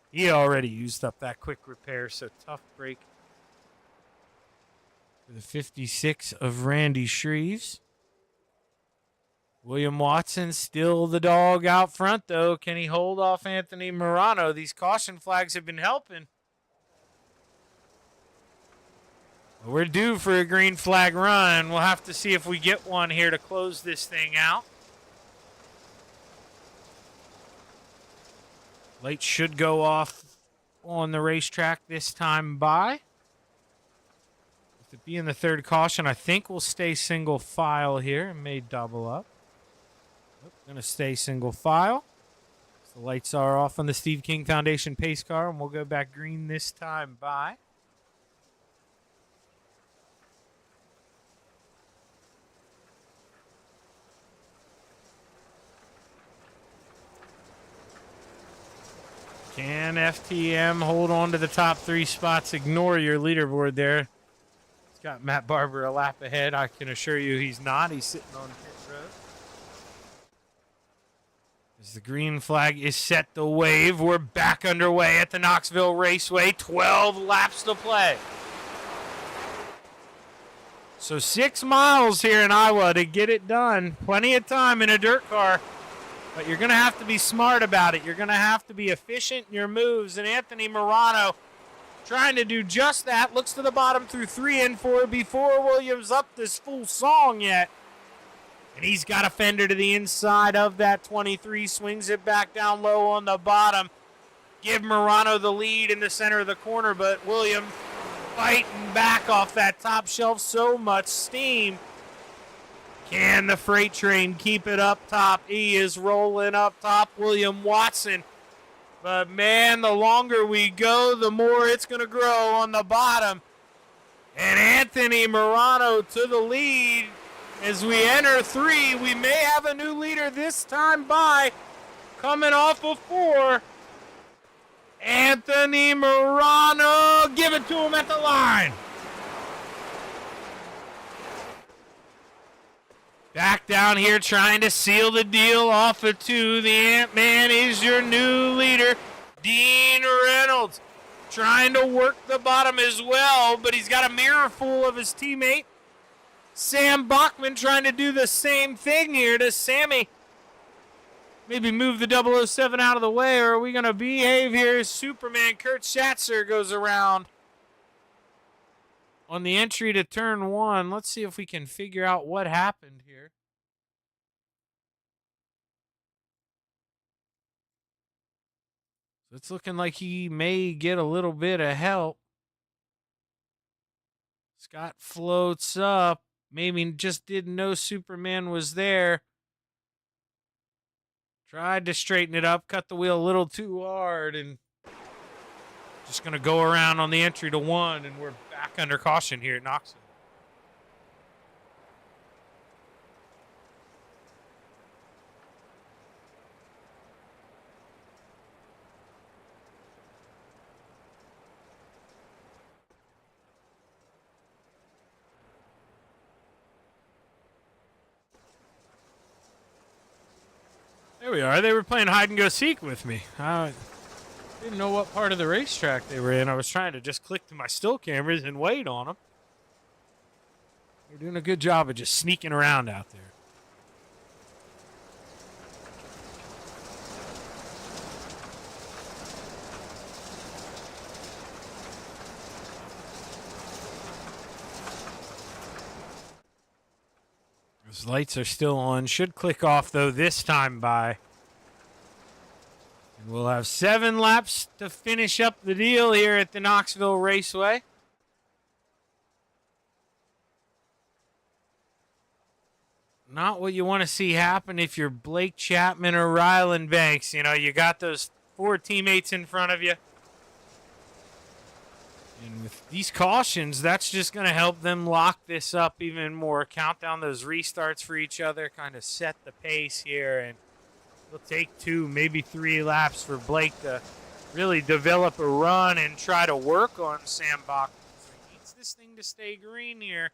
He already used up that quick repair, so tough break for the 56 of Randy Shreves. William Watson still the dog out front, though. Can he hold off Anthony Morano? These caution flags have been helping. We're due for a green flag run. We'll have to see if we get one here to close this thing out. Lights should go off on the racetrack this time by. With it being the 3rd caution, I think we'll stay single file here. It may double up. Going to stay single file. So the lights are off on the Steve King Foundation pace car, and we'll go back green this time by. Can FTM hold on to the top 3 spots? Ignore your leaderboard there. It's got Matt Barber a lap ahead. I can assure you he's not. He's sitting on pit road. As the green flag is set to wave, we're back underway at the Knoxville Raceway. 12 laps to play. So 6 miles here in Iowa to get it done. Plenty of time in a dirt car. But you're going to have to be smart about it. You're going to have to be efficient in your moves. And Anthony Morano trying to do just that. Looks to the bottom through 3 and 4 before Williams up this full song yet. And he's got a fender to the inside of that 23. Swings it back down low on the bottom. Give Morano the lead in the center of the corner. But Williams fighting back off that top shelf. So much steam. Can the freight train keep it up top? He is rolling up top, William Watson. But, man, the longer we go, the more it's going to grow on the bottom. And Anthony Morano to the lead. As we enter 3, we may have a new leader this time by coming off of 4. Anthony Morano, give it to him at the line. Back down here trying to seal the deal off of 2. The Ant-Man is your new leader. Dean Reynolds trying to work the bottom as well, but he's got a mirror full of his teammate. Sam Bachman trying to do the same thing here to Sammy. Maybe move the 007 out of the way, or are we going to behave here? Superman Kurt Schatzer goes around on the entry to turn 1. Let's see if we can figure out what happened here. It's looking like he may get a little bit of help. Scott floats up. Maybe just didn't know Superman was there. Tried to straighten it up, cut the wheel a little too hard, and just going to go around on the entry to 1, and we're back under caution here at Knoxville. There we are. They were playing hide and go seek with me. I didn't know what part of the racetrack they were in. I was trying to just click to my still cameras and wait on them. They're doing a good job of just sneaking around out there. Those lights are still on. Should click off, though, this time by. And we'll have 7 laps to finish up the deal here at the Knoxville Raceway. Not what you want to see happen if you're Blake Chapman or Ryland Banks. You know, you got those 4 teammates in front of you. And with these cautions, that's just going to help them lock this up even more. Count down those restarts for each other, kind of set the pace here. And it'll take 2, maybe 3 laps for Blake to really develop a run and try to work on Sam Bachman. So he needs this thing to stay green here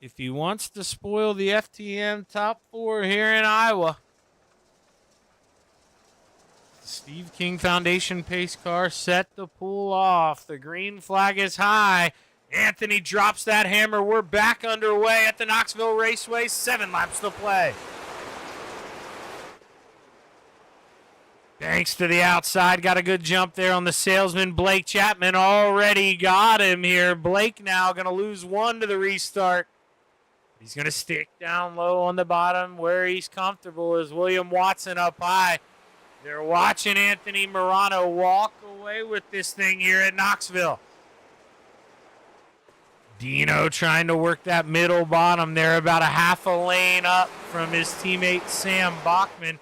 if he wants to spoil the FTM top 4 here in Iowa. Steve King Foundation pace car set to pull off. The green flag is high. Anthony drops that hammer. We're back underway at the Knoxville Raceway. 7 laps to play. Banks to the outside. Got a good jump there on the salesman. Blake Chapman already got him here. Blake now going to lose 1 to the restart. He's going to stick down low on the bottom where he's comfortable as William Watson up high. They're watching Anthony Morano walk away with this thing here at Knoxville. Dino trying to work that middle bottom there, about a half a lane up from his teammate Sam Bachman.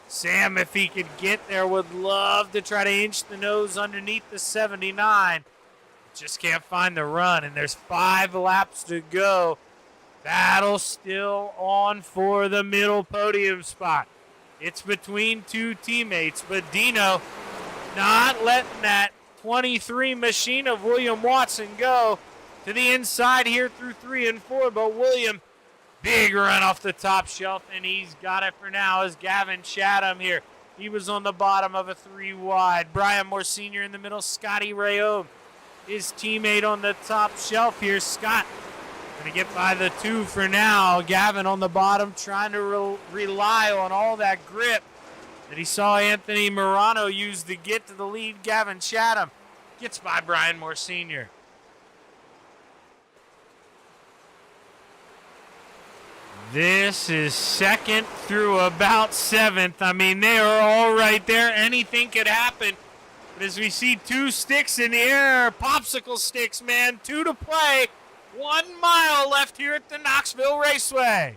Sam, if he could get there, would love to try to inch the nose underneath the 79. Just can't find the run, and there's 5 laps to go. Battle still on for the middle podium spot. It's between 2 teammates, but Dino not letting that 23 machine of William Watson go to the inside here through 3 and 4. But William, big run off the top shelf, and he's got it for now as Gavin Chatham here. He was on the bottom of a 3 wide. Brian Moore Sr. in the middle. Scotty Rayome, his teammate on the top shelf here. Scott going to get by the 2 for now. Gavin on the bottom trying to rely on all that grip that he saw Anthony Morano use to get to the lead. Gavin Chatham gets by Brian Moore Sr. This is 2nd through about 7th. I mean, they are all right there. Anything could happen. But as we see 2 sticks in the air, popsicle sticks, man, 2 to play. 1 mile left here at the Knoxville Raceway.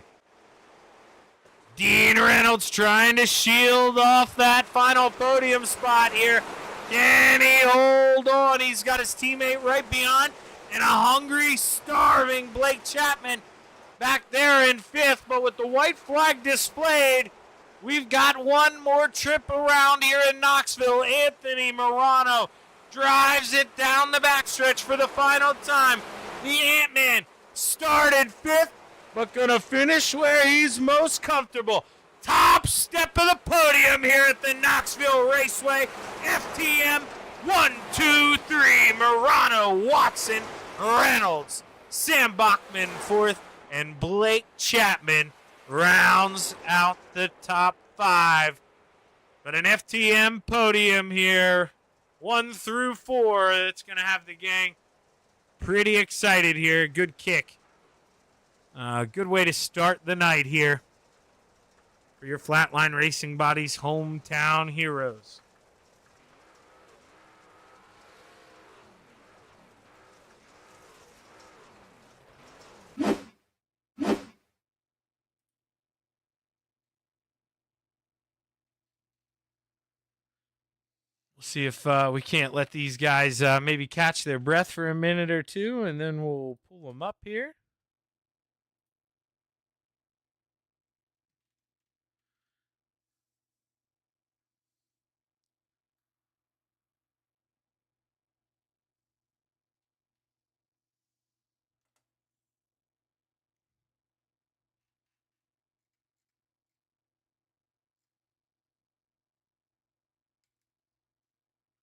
Dean Reynolds trying to shield off that final podium spot here. Can he hold on? He's got his teammate right beyond, and a hungry, starving Blake Chapman back there in 5th. But with the white flag displayed, we've got one more trip around here in Knoxville. Anthony Morano drives it down the backstretch for the final time. The Ant-Man started 5th, but gonna finish where he's most comfortable. Top step of the podium here at the Knoxville Raceway. FTM 1, 2, 3. Morano, Watson, Reynolds, Sam Bachman 4th, and Blake Chapman rounds out the top 5. But an FTM podium here, 1 through 4. It's going to have the gang pretty excited here. Good kick. Good way to start the night here for your Flatline Racing Body's hometown heroes. See if we can't let these guys maybe catch their breath for a minute or two, and then we'll pull them up here.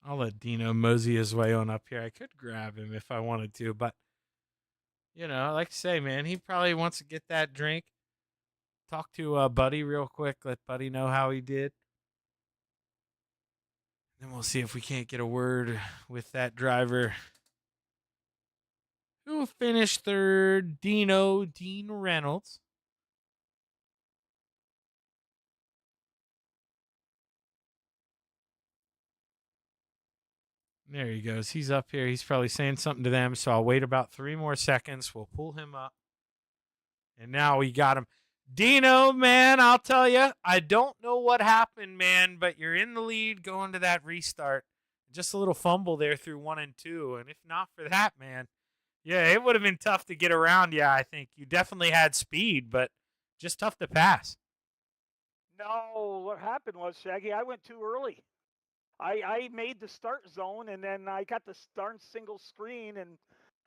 I'll let Dino mosey his way on up here. I could grab him if I wanted to, but, you know, like I say, man, he probably wants to get that drink. Talk to Buddy real quick. Let Buddy know how he did. Then we'll see if we can't get a word with that driver who finished 3rd, Dean Reynolds. There he goes. He's up here. He's probably saying something to them, so I'll wait about 3 more seconds. We'll pull him up. And now we got him. Dino, man, I'll tell you, I don't know what happened, man, but you're in the lead going to that restart. Just a little fumble there through 1 and 2, and if not for that, man, yeah, it would have been tough to get around. Yeah, I think you definitely had speed, but just tough to pass. No, what happened was, Shaggy, I went too early. I made the start zone, and then I got this darn single screen, and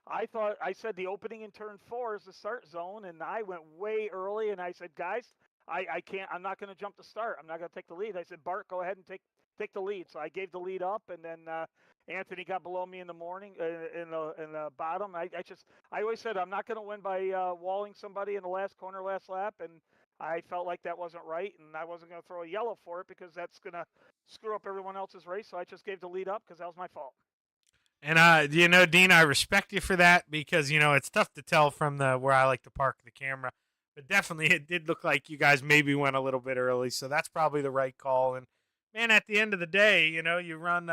I said the opening in turn 4 is the start zone, and I went way early, and I said, guys, I can't, I'm not going to jump the start. I'm not going to take the lead. I said, Bart, go ahead and take the lead. So I gave the lead up, and then Anthony got below me in the morning, in the bottom. I always said I'm not going to win by walling somebody in the last corner, last lap, and I felt like that wasn't right, and I wasn't going to throw a yellow for it because that's going to screw up everyone else's race. So I just gave the lead up because that was my fault. And you know, Dean, I respect you for that because you know it's tough to tell from the where I like to park the camera, but definitely it did look like you guys maybe went a little bit early, so that's probably the right call. And man, at the end of the day, you know, you run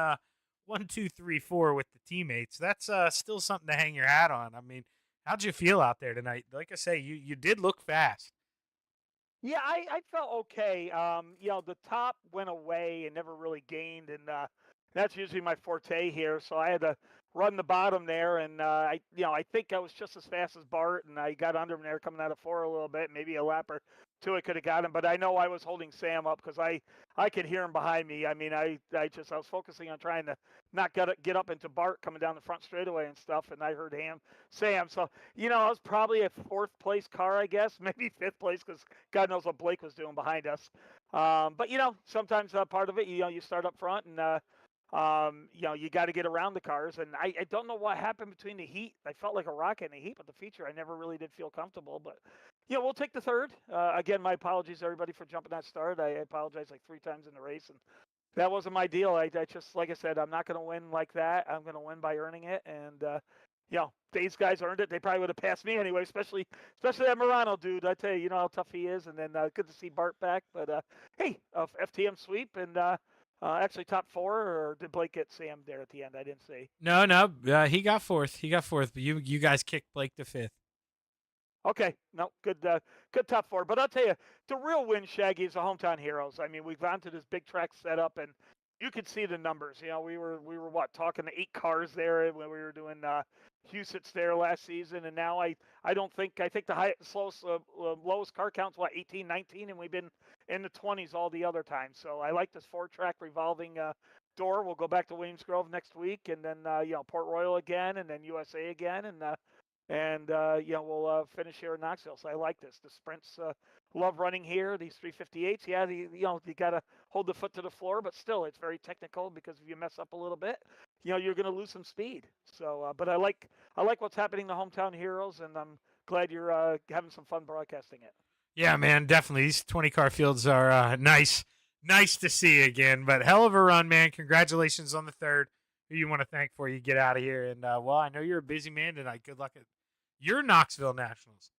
1, 2, 3, 4 with the teammates. That's still something to hang your hat on. I mean, how'd you feel out there tonight? Like I say, you did look fast. Yeah, I felt okay. You know, the top went away and never really gained, and that's usually my forte here. So I had to run the bottom there, and I think I was just as fast as Bart, and I got under him there coming out of 4 a little bit. Maybe a lap or 2 I could have got him, but I know I was holding Sam up because I could hear him behind me. I mean, I was focusing on trying to not get up into Bart coming down the front straightaway and stuff, and I heard Sam. So I was probably a 4th place car, I guess, maybe 5th place because God knows what Blake was doing behind us. But sometimes part of it, you start up front and. You got to get around the cars, and I don't know what happened between the heat. I felt like a rocket in the heat, but the feature, I never really did feel comfortable. But we'll take the 3rd. Again, my apologies to everybody for jumping that start. I apologize like 3 times in the race, and that wasn't my deal. I just, like I said, I'm not going to win like that. I'm going to win by earning it, and these guys earned it. They probably would have passed me anyway, especially that Morano dude. I tell you, you know how tough he is. And then good to see Bart back. But hey, FTM sweep, and Actually, top 4, or did Blake get Sam there at the end? I didn't see. No, he got fourth. He got fourth, but you guys kicked Blake to fifth. Okay, no, good top 4. But I'll tell you, the real win, Shaggy, is the hometown heroes. I mean, we've gone to this big track setup, and you could see the numbers. You know, we were what, talking to 8 cars there when we were doing Husit's there last season, and now I think the lowest car count's what, 18, 19, and we've been in the 20s all the other time. So I like this 4-track revolving door. We'll go back to Williams Grove next week, and then Port Royal again, and then USA again, and we'll finish here in Knoxville. So I like this. The sprints, love running here. These 358s, yeah, you got to hold the foot to the floor, but still, it's very technical because if you mess up a little bit, you're going to lose some speed. So, but I like what's happening to Hometown Heroes, and I'm glad you're having some fun broadcasting it. Yeah, man, definitely. These 20-car fields are nice to see again. But hell of a run, man. Congratulations on the third. Who you want to thank before you get out of here? And well, I know you're a busy man tonight. Good luck at your Knoxville Nationals.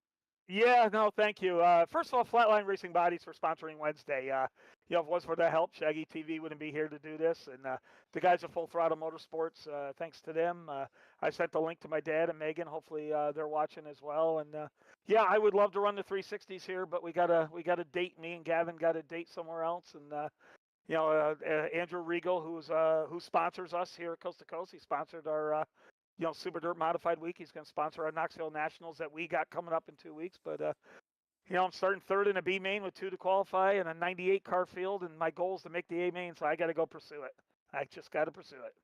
Yeah, no, thank you. First of all, Flatline Racing Bodies for sponsoring Wednesday. If it was for their help, Shaggy TV wouldn't be here to do this. And the guys at Full Throttle Motorsports, thanks to them. I sent the link to my dad and Megan. Hopefully they're watching as well. And yeah, I would love to run the 360s here, but we got a date. Me and Gavin got a date somewhere else. And Andrew Regal, who sponsors us here at Coast to Coast, he sponsored our Super Dirt Modified Week. He's going to sponsor our Knoxville Nationals that we got coming up in 2 weeks. But, I'm starting third in a B main with 2 to qualify and a 98 car field. And my goal is to make the A main, so I got to go pursue it. I just got to pursue it.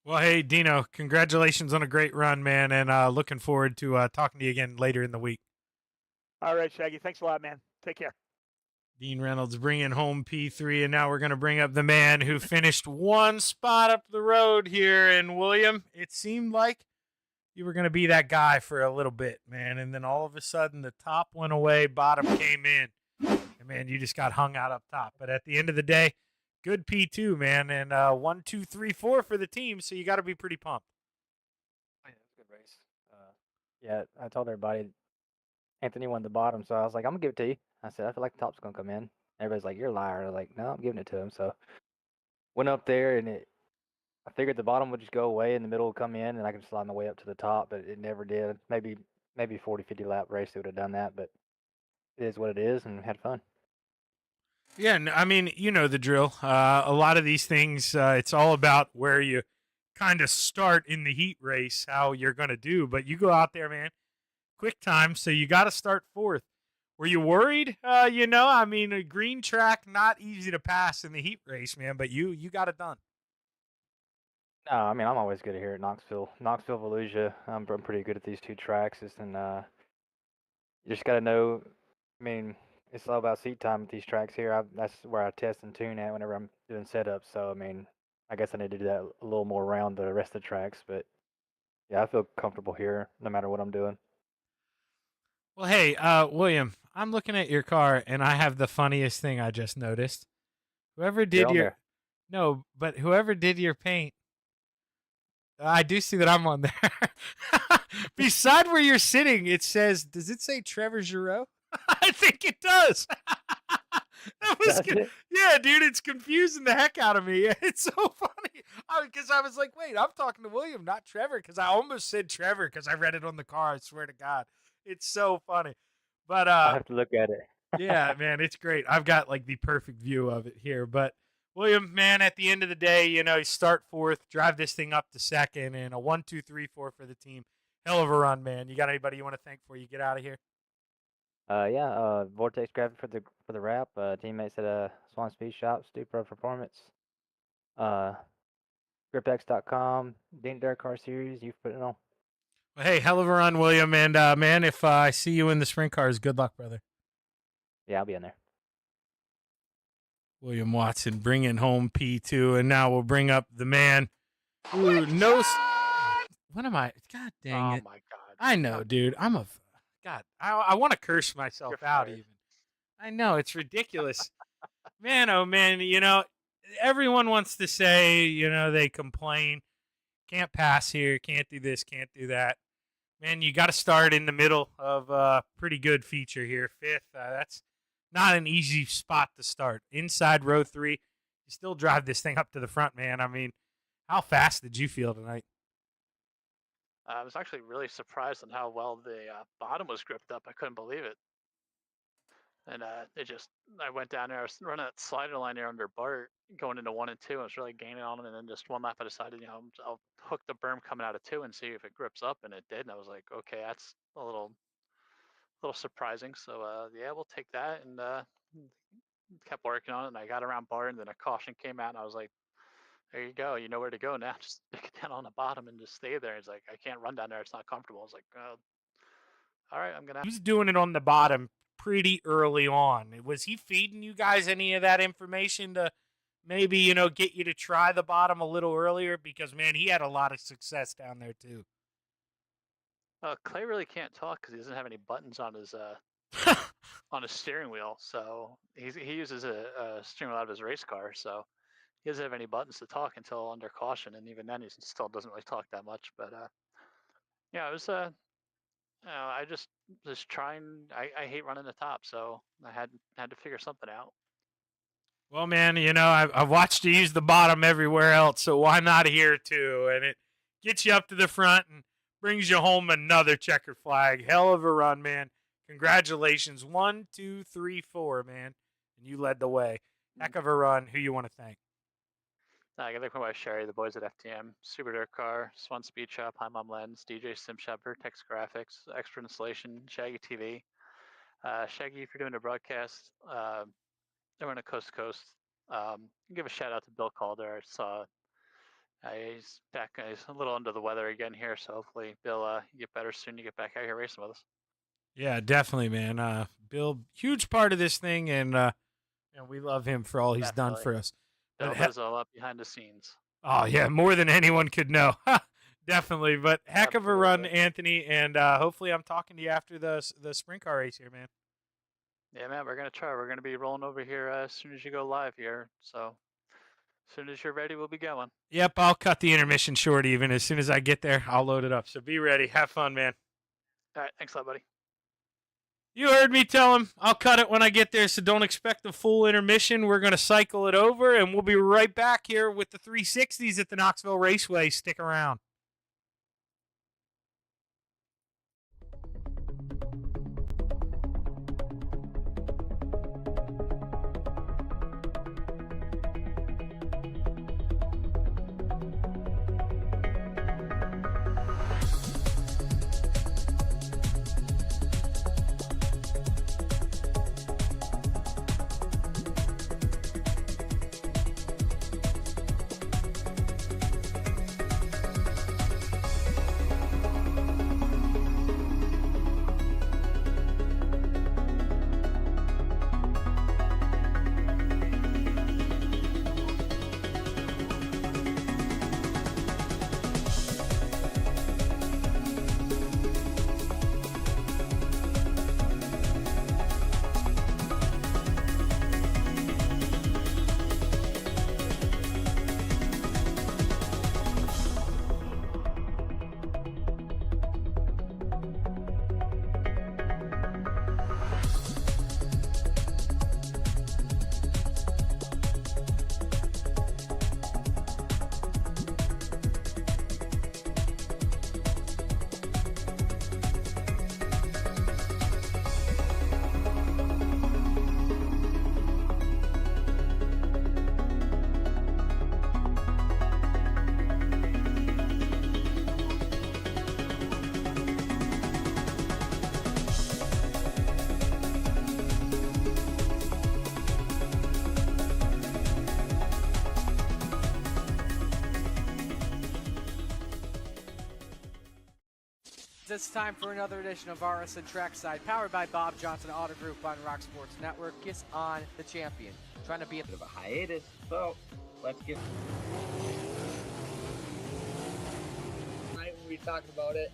Well, hey, Dino, congratulations on a great run, man. And looking forward to talking to you again later in the week. All right, Shaggy. Thanks a lot, man. Take care. Dean Reynolds bringing home P3, and now we're going to bring up the man who finished one spot up the road here. And William, it seemed like you were going to be that guy for a little bit, man. And then all of a sudden, the top went away, bottom came in. And, man, you just got hung out up top. But at the end of the day, good P2, man. And 1, 2, 3, 4 for the team, so you got to be pretty pumped. Oh, yeah, it was a good race. Yeah, I told everybody Anthony won the bottom, so I was like, I'm going to give it to you. I said, I feel like the top's going to come in. Everybody's like, you're a liar. I was like, no, I'm giving it to him. So went up there, and I figured the bottom would just go away and the middle would come in, and I could slide my way up to the top, but it never did. Maybe 40, 50 lap race, they would have done that, but it is what it is, and had fun. Yeah, I mean, you know the drill. A lot of these things, it's all about where you kind of start in the heat race, how you're going to do. But you go out there, man, quick time, so you got to start fourth. Were you worried? I mean, a green track, not easy to pass in the heat race, man, but you got it done. No, I mean, I'm always good here at Knoxville. Volusia, I'm pretty good at these 2 tracks, and you just got to know, I mean, it's all about seat time at these tracks here. That's where I test and tune at whenever I'm doing setups, so, I mean, I guess I need to do that a little more around the rest of the tracks, but, yeah, I feel comfortable here no matter what I'm doing. Well, hey, William, I'm looking at your car, and I have the funniest thing I just noticed. Whoever did whoever did your paint, I do see that I'm on there. Beside where you're sitting, it says, does it say Trevor Giroux? I think it does. That was good. Yeah, dude, it's confusing the heck out of me. It's so funny because I was like, wait, I'm talking to William, not Trevor, because I almost said Trevor because I read it on the car. I swear to God. It's so funny. But I have to look at it. Yeah, man, it's great. I've got like the perfect view of it here. But William, man, at the end of the day, you start fourth, drive this thing up to second, and a 1, 2, 3, 4 for the team. Hell of a run, man. You got anybody you want to thank before you get out of here? Vortex Graphic for the wrap. Teammates at Swan Speed Shop, Stu Pro Performance. Gripx.com, Dean Dirt Car Series. You've put it on. Well, hey, hell of a run, William. And, man, if I see you in the sprint cars, good luck, brother. Yeah, I'll be in there. William Watson bringing home P2. And now we'll bring up the man who knows. What am I? God dang it. Oh, my God. I know, dude. God, I want to curse myself out even. I know, it's ridiculous. Man, oh, man, everyone wants to say, they complain. Can't pass here, can't do this, can't do that. Man, you got to start in the middle of a pretty good feature here. Fifth, that's not an easy spot to start. Inside row 3, you you still drive this thing up to the front, man. I mean, how fast did you feel tonight? I was actually really surprised on how well the bottom was gripped up. I couldn't believe it. And I went down there. I was running that slider line there under Bart, going into 1 and 2. I was really gaining on him, and then just one lap, I decided, I'll hook the berm coming out of 2 and see if it grips up, and it did. And I was like, okay, that's a little surprising. So yeah, we'll take that, and kept working on it. And I got around Bart, and then a caution came out, and I was like, there you go. You know where to go now. Just stick it down on the bottom and just stay there. He's like, I can't run down there. It's not comfortable. I was like, all right, I'm gonna. He was doing it on the bottom pretty early on. Was he feeding you guys any of that information to maybe, get you to try the bottom a little earlier? Because, man, he had a lot of success down there, too. Clay really can't talk because he doesn't have any buttons on his steering wheel. So he uses a steering wheel out of his race car. So he doesn't have any buttons to talk until under caution, and even then he still doesn't really talk that much. But yeah, it was I just trying. I hate running the top, so I had to figure something out. Well, man, I've watched you use the bottom everywhere else, so why not here too? And it gets you up to the front and brings you home another checkered flag. Hell of a run, man. Congratulations. 1, 2, 3, 4, man. And you led the way. Heck of a run. Who you want to thank? I got to thank my Sherry, the boys at FTM, Super Dirt Car, Swan Speed Shop, Hi Mom Lens, DJ Sim Shop, Vertex Graphics, Extra Installation, Shaggy TV. Shaggy, for doing the broadcast. Everyone at Coast to Coast. Give a shout out to Bill Calder. I saw he's back. He's a little under the weather again here, so hopefully, Bill, you get better soon. You get back out here racing with us. Yeah, definitely, man. Bill, huge part of this thing, and we love him for all he's done for us. Bill does a lot behind the scenes. Oh, yeah, more than anyone could know. Definitely, but heck of a run, Anthony, and hopefully I'm talking to you after the sprint car race here, man. Yeah, man, we're going to try. We're going to be rolling over here as soon as you go live here, so as soon as you're ready, we'll be going. Yep, I'll cut the intermission short even. As soon as I get there, I'll load it up, so be ready. Have fun, man. All right, thanks a lot, buddy. You heard me tell him I'll cut it when I get there, so don't expect the full intermission. We're going to cycle it over, and we'll be right back here with the 360s at the Knoxville Raceway. Stick around. It's time for another edition of RSN Trackside, powered by Bob Johnson Auto Group on Rock Sports Network. Kiss on the champion. Trying to be a bit of a hiatus, so let's get. Tonight when we talked about it.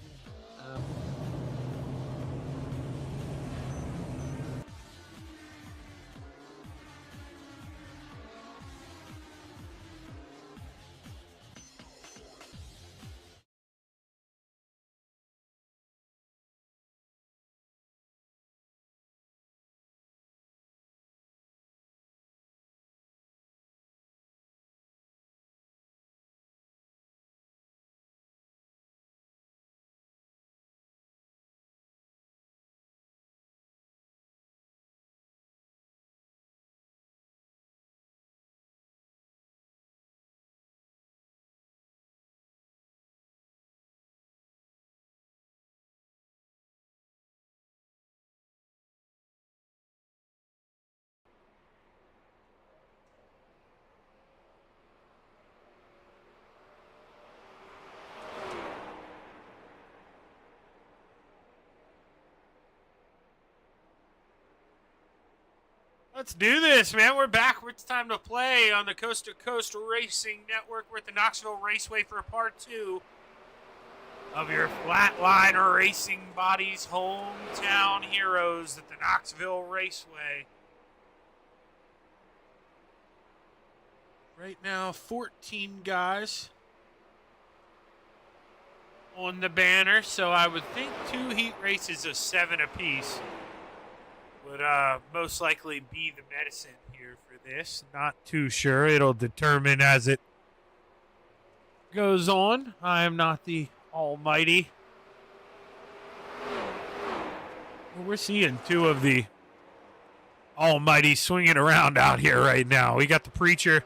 Let's do this, man. We're back. It's time to play on the Coast to Coast Racing Network. We're at the Knoxville Raceway for part 2 of your Flatline Racing Bodies hometown heroes at the Knoxville Raceway. Right now, 14 guys on the banner, so I would think 2 heat races of 7 apiece would most likely be the medicine here for this. Not too sure. It'll determine as it goes on. I am not the almighty. Well, we're seeing 2 of the almighty swinging around out here right now. We got the preacher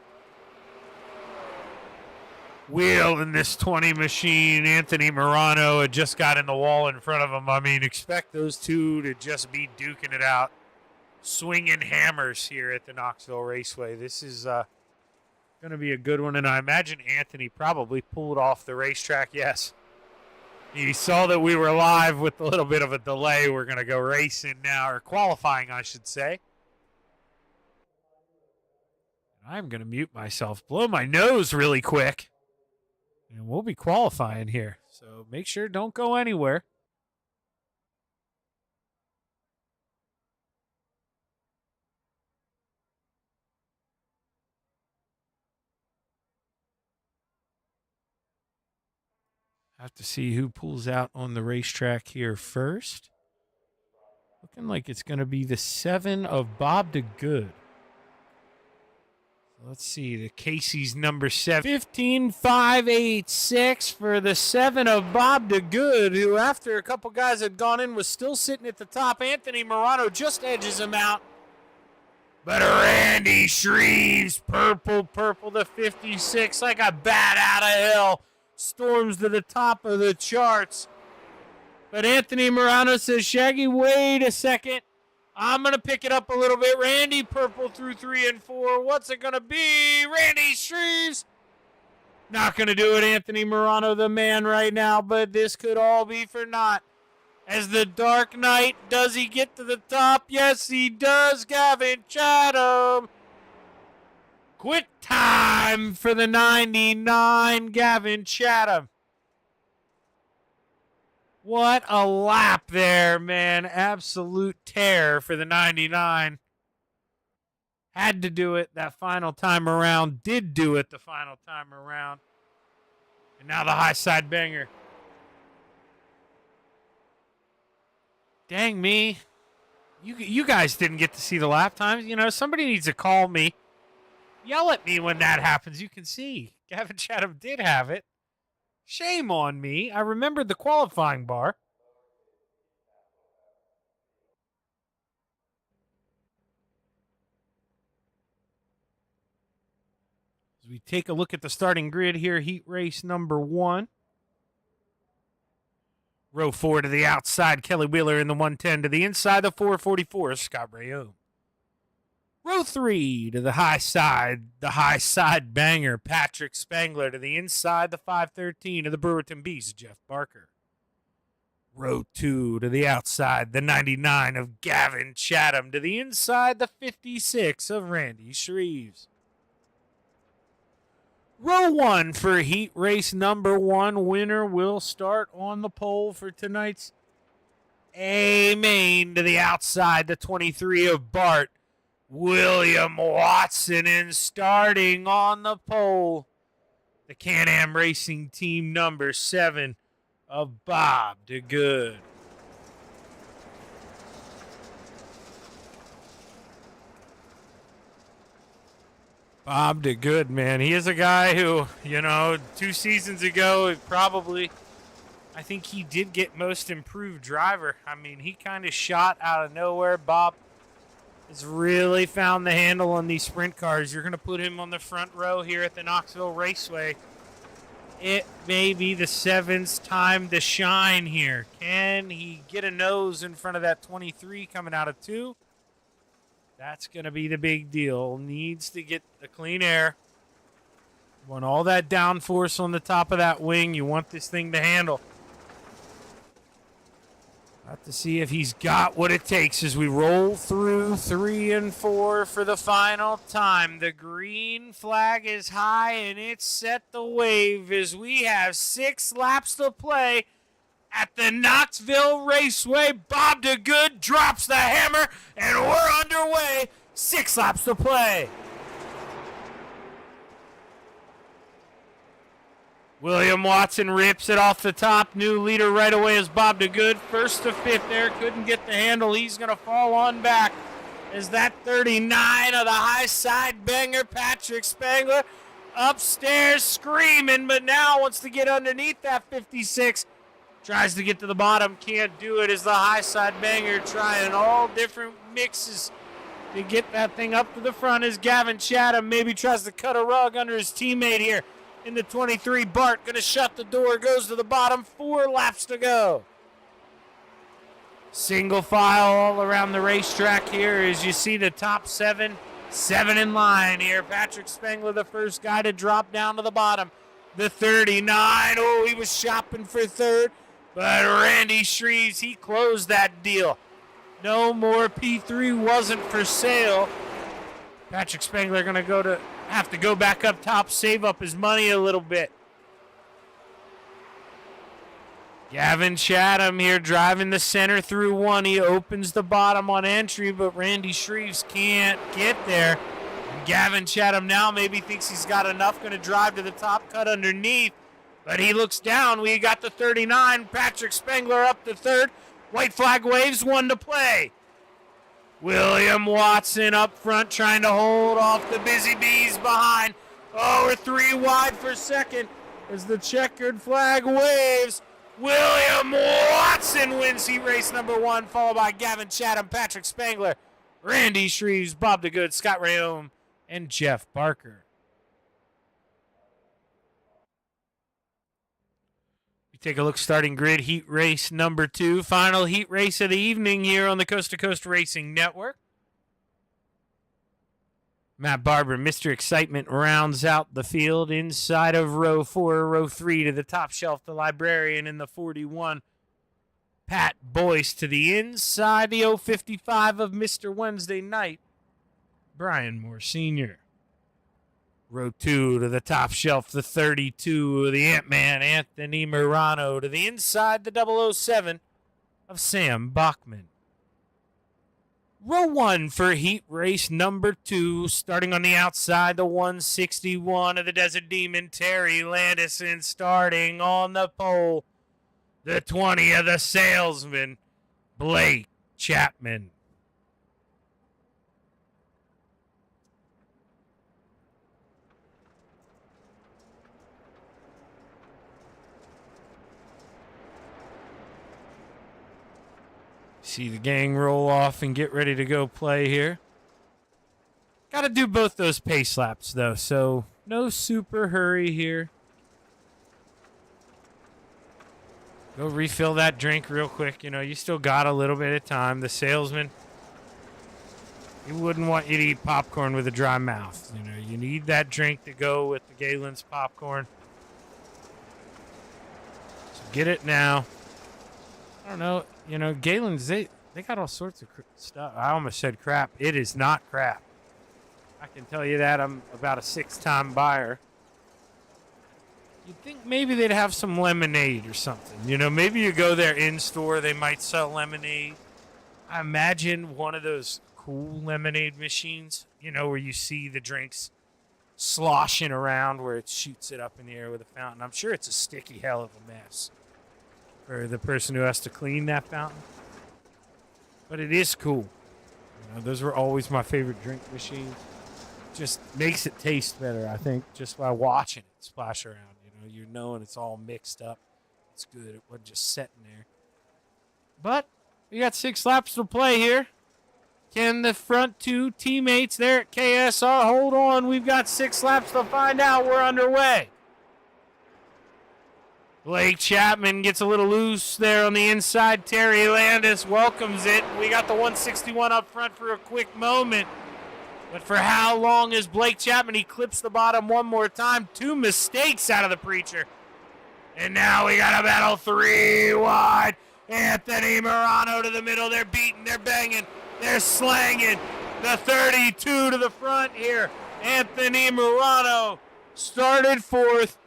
wheel in this 20 machine. Anthony Morano had just got in the wall in front of him. I mean, expect those 2 to just be duking it out, swinging hammers here at the Knoxville Raceway. This is going to be a good one, and I imagine Anthony probably pulled off the racetrack. Yes. He saw that we were live with a little bit of a delay. We're going to go racing now, or qualifying, I should say. I'm going to mute myself, blow my nose really quick. And we'll be qualifying here, so make sure don't go anywhere. Have to see who pulls out on the racetrack here first. Looking like it's going to be the 7 of Bob DeGood. Let's see, the Casey's number 7. 15,586 for the 7 of Bob DeGood, who after a couple guys had gone in was still sitting at the top. Anthony Morano just edges him out. But Randy Shreves, purple, the 56, like a bat out of hell, storms to the top of the charts. But Anthony Morano says, Shaggy, wait a second. I'm going to pick it up a little bit. Randy purple through 3 and 4. What's it going to be? Randy Shreves. Not going to do it. Anthony Morano, the man right now, but this could all be for naught. As the Dark Knight, does he get to the top? Yes, he does. Gavin Chatham. Quick time for the 99, Gavin Chatham. What a lap there, man. Absolute tear for the 99. Had to do it that final time around. Did do it the final time around. And now the high side banger. Dang me. You guys didn't get to see the lap times. You know, somebody needs to call me. Yell at me when that happens. You can see. Gavin Chatham did have it. Shame on me. I remembered the qualifying bar. As we take a look at the starting grid here, heat race number 1. Row 4 to the outside, Kelly Wheeler in the 110. To the inside, the 444, Scott Rayo. Row 3 to the high side banger, Patrick Spangler. To the inside, the 513 of the Brewerton Beast, Jeff Barker. Row 2 to the outside, the 99 of Gavin Chatham. To the inside, the 56 of Randy Shreves. Row 1 for heat race number 1. Winner will start on the pole for tonight's A-Main. To the outside, the 23 of Bart. William Watson in starting on the pole. The Can-Am Racing Team number 7 of Bob DeGood. Bob DeGood, man. He is a guy who, 2 seasons ago, I think he did get most improved driver. I mean, he kind of shot out of nowhere. Bob has really found the handle on these sprint cars. You're going to put him on the front row here at the Knoxville Raceway. It may be the 7's time to shine here. Can he get a nose in front of that 23 coming out of 2? That's going to be the big deal. Needs to get the clean air. You want all that downforce on the top of that wing. You want this thing to handle. About to see if he's got what it takes as we roll through 3 and 4 for the final time. The green flag is high and it's set the wave as we have 6 laps to play at the Knoxville Raceway. Bob DeGood drops the hammer and we're underway. 6 laps to play. William Watson rips it off the top. New leader right away is Bob DeGood. First to fifth there. Couldn't get the handle. He's going to fall on back. Is that 39 of the high side banger, Patrick Spangler, upstairs screaming, but now wants to get underneath that 56. Tries to get to the bottom. Can't do it as the high side banger trying all different mixes to get that thing up to the front as Gavin Chatham maybe tries to cut a rug under his teammate here. In the 23, Bart going to shut the door, goes to the bottom, 4 laps to go. Single file all around the racetrack here as you see the top 7 in line here. Patrick Spangler, the first guy to drop down to the bottom. The 39, oh, he was shopping for third, but Randy Shreves, he closed that deal. No more P3 wasn't for sale. Patrick Spangler going to have to go back up top, save up his money a little bit. Gavin Chatham here driving the center through 1. He opens the bottom on entry, but Randy Shreves can't get there. And Gavin Chatham now maybe thinks he's got enough, going to drive to the top, cut underneath. But he looks down. We got the 39. Patrick Spangler up to third. White flag waves, 1 to play. William Watson up front trying to hold off the Busy Bees behind. Oh, we're 3 wide for second as the checkered flag waves. William Watson wins heat race number 1, followed by Gavin Chatham, Patrick Spangler, Randy Shreves, Bob DeGood, Scott Rayome, and Jeff Barker. Take a look, starting grid, heat race number 2. Final heat race of the evening here on the Coast to Coast Racing Network. Matt Barber, Mr. Excitement, rounds out the field inside of row 4, row 3 to the top shelf, the librarian in the 41. Pat Boyce to the inside, the 055 of Mr. Wednesday Night, Brian Moore Sr. Row 2 to the top shelf, the 32 of the Ant-Man, Anthony Murano. To the inside, the 007 of Sam Bachman. Row 1 for heat race number 2. Starting on the outside, the 161 of the Desert Demon, Terry Landison. Starting on the pole, the 20 of the Salesman, Blake Chapman. See the gang roll off and get ready to go play here. Got to do both those pace laps, though, so no super hurry here. Go refill that drink real quick. You know, you still got a little bit of time. The Salesman, he wouldn't want you to eat popcorn with a dry mouth. You know, you need that drink to go with the Galen's popcorn. So get it now. I don't know. You know, Galen's, they got all sorts of stuff. I almost said crap. It is not crap. I can tell you that. I'm about a 6-time buyer. You'd think maybe they'd have some lemonade or something. You know, maybe you go there in store, they might sell lemonade. I imagine one of those cool lemonade machines, you know, where you see the drinks sloshing around where it shoots it up in the air with a fountain. I'm sure it's a sticky hell of a mess for the person who has to clean that fountain. But it is cool. You know, those were always my favorite drink machines. Just makes it taste better, I think, just by watching it splash around. You know, knowing it's all mixed up. It's good. It wasn't just sitting there. But we got 6 laps to play here. Can the front 2 teammates there at KSR hold on? We've got 6 laps to find out. We're underway. Blake Chapman gets a little loose there on the inside. Terry Landis welcomes it. We got the 161 up front for a quick moment. But for how long is Blake Chapman? He clips the bottom one more time. 2 mistakes out of the Preacher. And now we got a battle 3 wide. Anthony Morano to the middle. They're beating, they're banging, they're slanging. The 32 to the front here. Anthony Morano started fourth.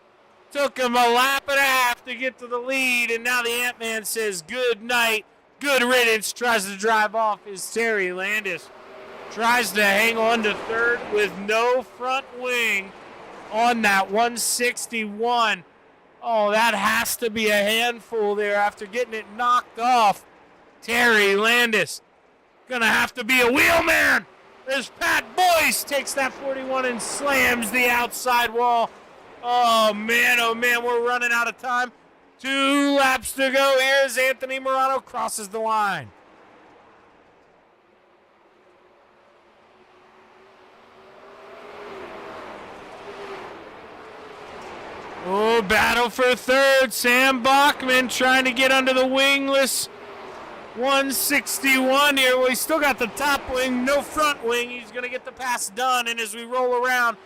Took him a lap and a half to get to the lead, and now the Ant-Man says good night, good riddance, tries to drive off as Terry Landis tries to hang on to third with no front wing on that 161. Oh, that has to be a handful there after getting it knocked off. Terry Landis gonna have to be a wheelman as Pat Boyce takes that 41 and slams the outside wall. Oh man, we're running out of time. 2 laps to go. Here's Anthony Morano crosses the line. Oh, battle for third. Sam Bachman trying to get under the wingless 161 here. Well, he's still got the top wing, no front wing. He's going to get the pass done. And as we roll around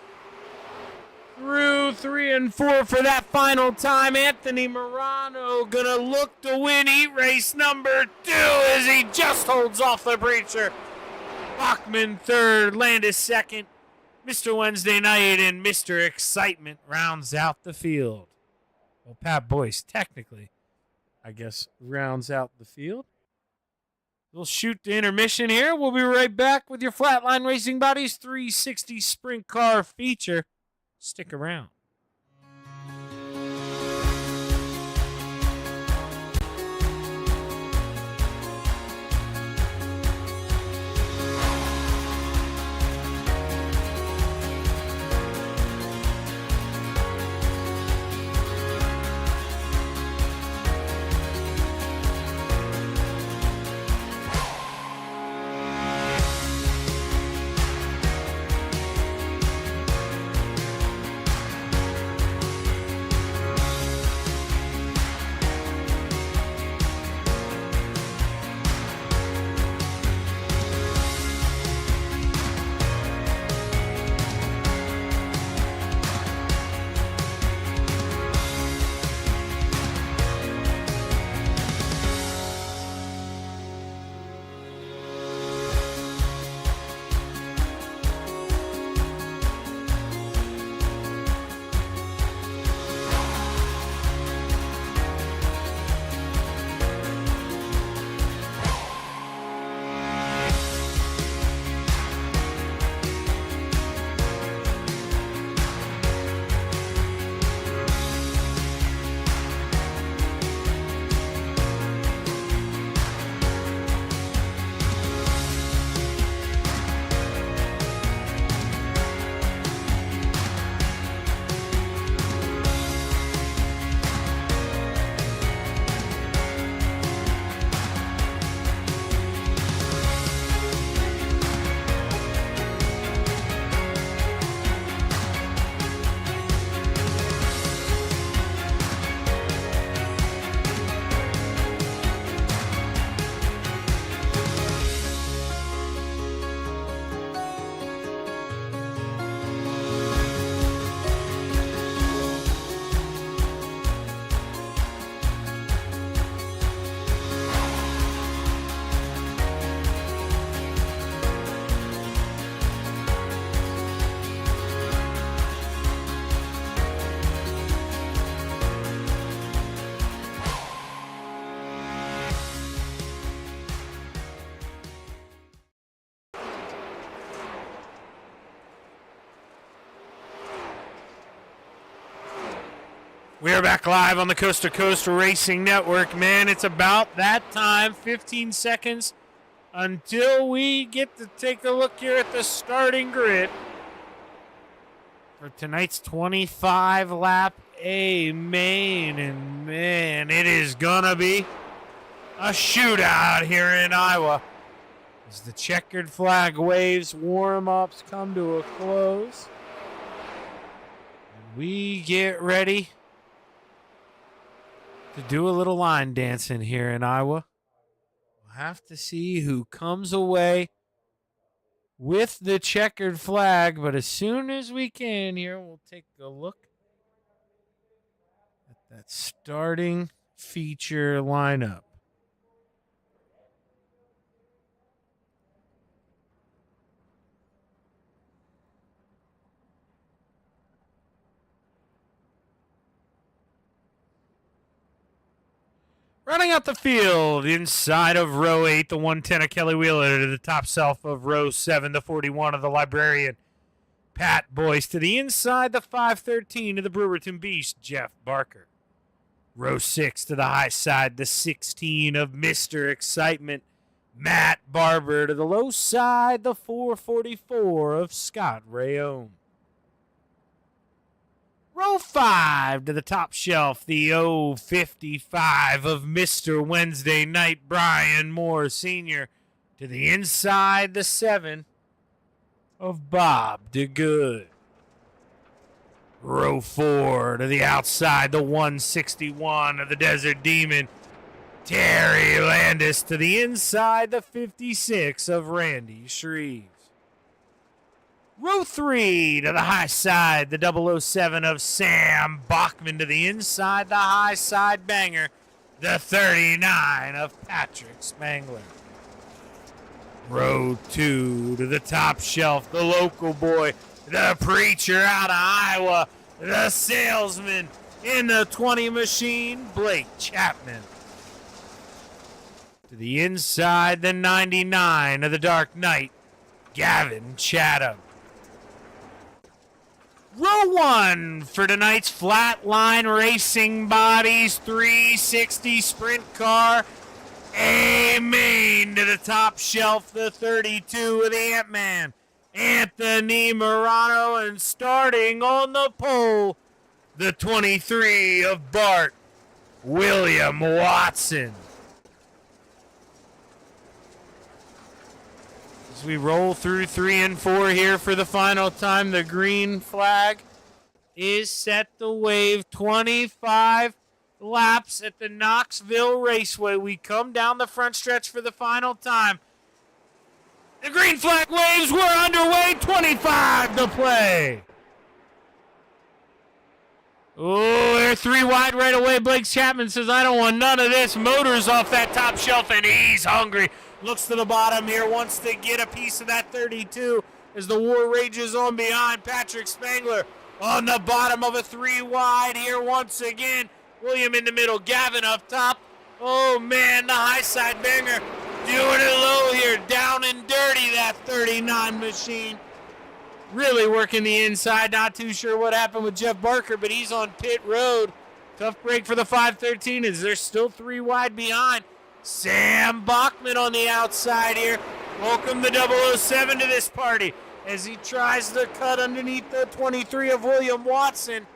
through 3 and 4 for that final time, Anthony Morano going to look to win heat race number 2 as he just holds off the Preacher. Bachman third, Landis second. Mr. Wednesday Night and Mr. Excitement rounds out the field. Well, Pat Boyce technically, I guess, rounds out the field. We'll shoot the intermission here. We'll be right back with your Flatline Racing Bodies 360 Sprint Car feature. Stick around. We are back live on the Coast2Coast Racing Network. Man, it's about that time. 15 seconds until we get to take a look here at the starting grid for tonight's 25-lap A main. And, man, it is going to be a shootout here in Iowa as the checkered flag waves, warm-ups come to a close. And we get ready to do a little line dancing here in Iowa. We'll have to see who comes away with the checkered flag, but as soon as we can here, we'll take a look at that starting feature lineup. Running out the field, inside of row 8, the 110 of Kelly Wheeler, to the top shelf of row 7, the 41 of the Librarian, Pat Boyce, to the inside, the 513 of the Brewerton Beast, Jeff Barker. Row 6 to the high side, the 16 of Mr. Excitement, Matt Barber, to the low side, the 444 of Scott Rayone. Row 5 to the top shelf, the 055 of Mr. Wednesday Night, Brian Moore Sr. To the inside, the 7 of Bob DeGood. Row 4 to the outside, the 161 of the Desert Demon, Terry Landis. To the inside, the 56 of Randy Shreves. Row 3 to the high side, the 007 of Sam Bachman. To the inside, the high side banger, the 39 of Patrick Spangler. Row 2 to the top shelf, the local boy, the preacher out of Iowa, the salesman in the 20 machine, Blake Chapman. To the inside, the 99 of the Dark Knight, Gavin Chatham. Row 1 for tonight's Flatline Racing Bodies 360 Sprint Car. Amen to the top shelf, the 32 of the Ant-Man, Anthony Morano, and starting on the pole, the 23 of Bart, William Watson. As we roll through 3 and 4 here for the final time, the green flag is set to wave. 25 laps at the Knoxville Raceway. We come down the front stretch for the final time. The green flag waves. We're underway. 25 to play. Oh, they're 3 wide right away. Blake Chapman says, I don't want none of this. Motors off that top shelf, and he's hungry. Looks to the bottom here, wants to get a piece of that 32 as the war rages on behind. Patrick Spangler on the bottom of a 3 wide here once again. William in the middle, Gavin up top. Oh, man, the high side banger doing it low here. Down and dirty, that 39 machine. Really working the inside. Not too sure what happened with Jeff Barker, but he's on pit road. Tough break for the 513 as they're still 3 wide behind. Sam Bachman on the outside here. Welcome the 007 to this party as he tries to cut underneath the 23 of William Watson.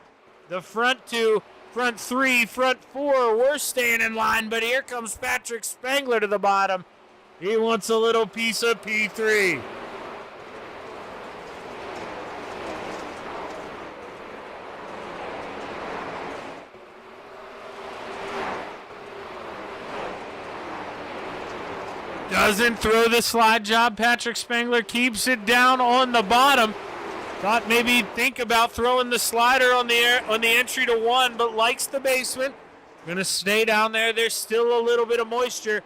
The front 2, front 3, front 4, we're staying in line, but here comes Patrick Spangler to the bottom. He wants a little piece of P3. Doesn't throw the slide job. Patrick Spangler keeps it down on the bottom. Thought maybe he'd think about throwing the slider on the entry to 1, but likes the basement. Going to stay down there. There's still a little bit of moisture.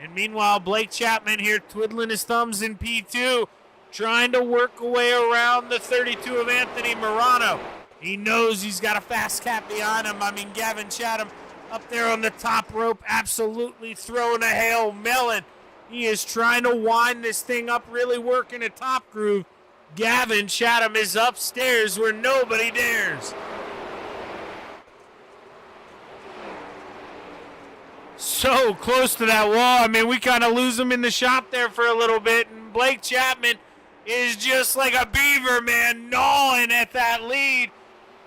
And meanwhile, Blake Chapman here twiddling his thumbs in P2, trying to work away around the 32 of Anthony Morano. He knows he's got a fast cat behind him. Gavin Chatham up there on the top rope, absolutely throwing a Hail Melon. He is trying to wind this thing up, really working a top groove. Gavin Chatham is upstairs where nobody dares. So close to that wall. We kind of lose him in the shop there for a little bit. And Blake Chapman is just like a beaver, man, gnawing at that lead.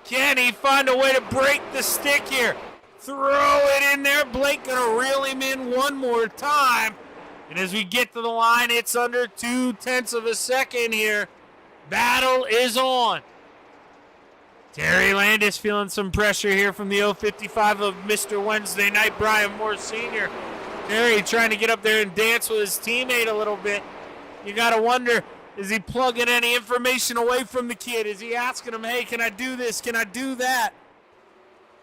Can he find a way to break the stick here? Throw it in there. Blake going to reel him in one more time. And as we get to the line, it's under 0.2 of a second here. Battle is on. Terry Landis feeling some pressure here from the 055 of Mr. Wednesday Night, Brian Moore Sr. Terry trying to get up there and dance with his teammate a little bit. You got to wonder, is he plugging any information away from the kid? Is he asking him, hey, can I do this? Can I do that?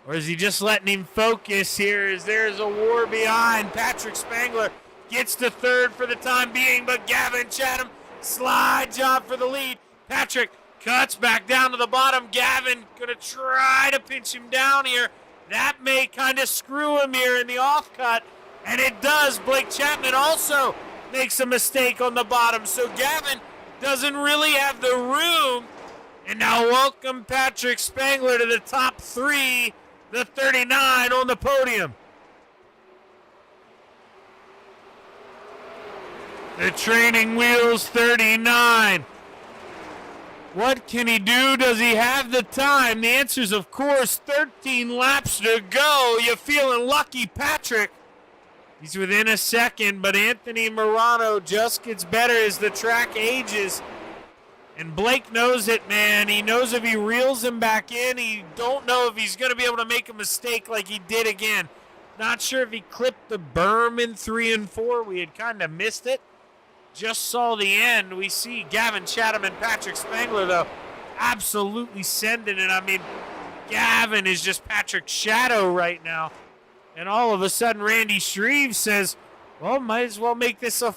Or is he just letting him focus here as there's a war behind? Patrick Spangler gets to 3rd for the time being, but Gavin Chatham, slide job for the lead. Patrick cuts back down to the bottom. Gavin going to try to pinch him down here. That may kind of screw him here in the off-cut, and it does. Blake Chapman also makes a mistake on the bottom, so Gavin doesn't really have the room. And now welcome Patrick Spangler to the top 3, the 39 on the podium. The Training Wheels 39. What can he do? Does he have the time? The answer is, of course, 13 laps to go. You feeling lucky, Patrick? He's within a second, but Anthony Morano just gets better as the track ages. And Blake knows it, man. He knows if he reels him back in, he don't know if he's going to be able to make a mistake like he did again. Not sure if he clipped the berm in 3 and 4. We had kind of missed it. Just saw the end. We see Gavin Chatham and Patrick Spangler, though, absolutely sending it. I mean, Gavin is just Patrick's shadow right now. And all of a sudden, Randy Shreve says, well, might as well make this a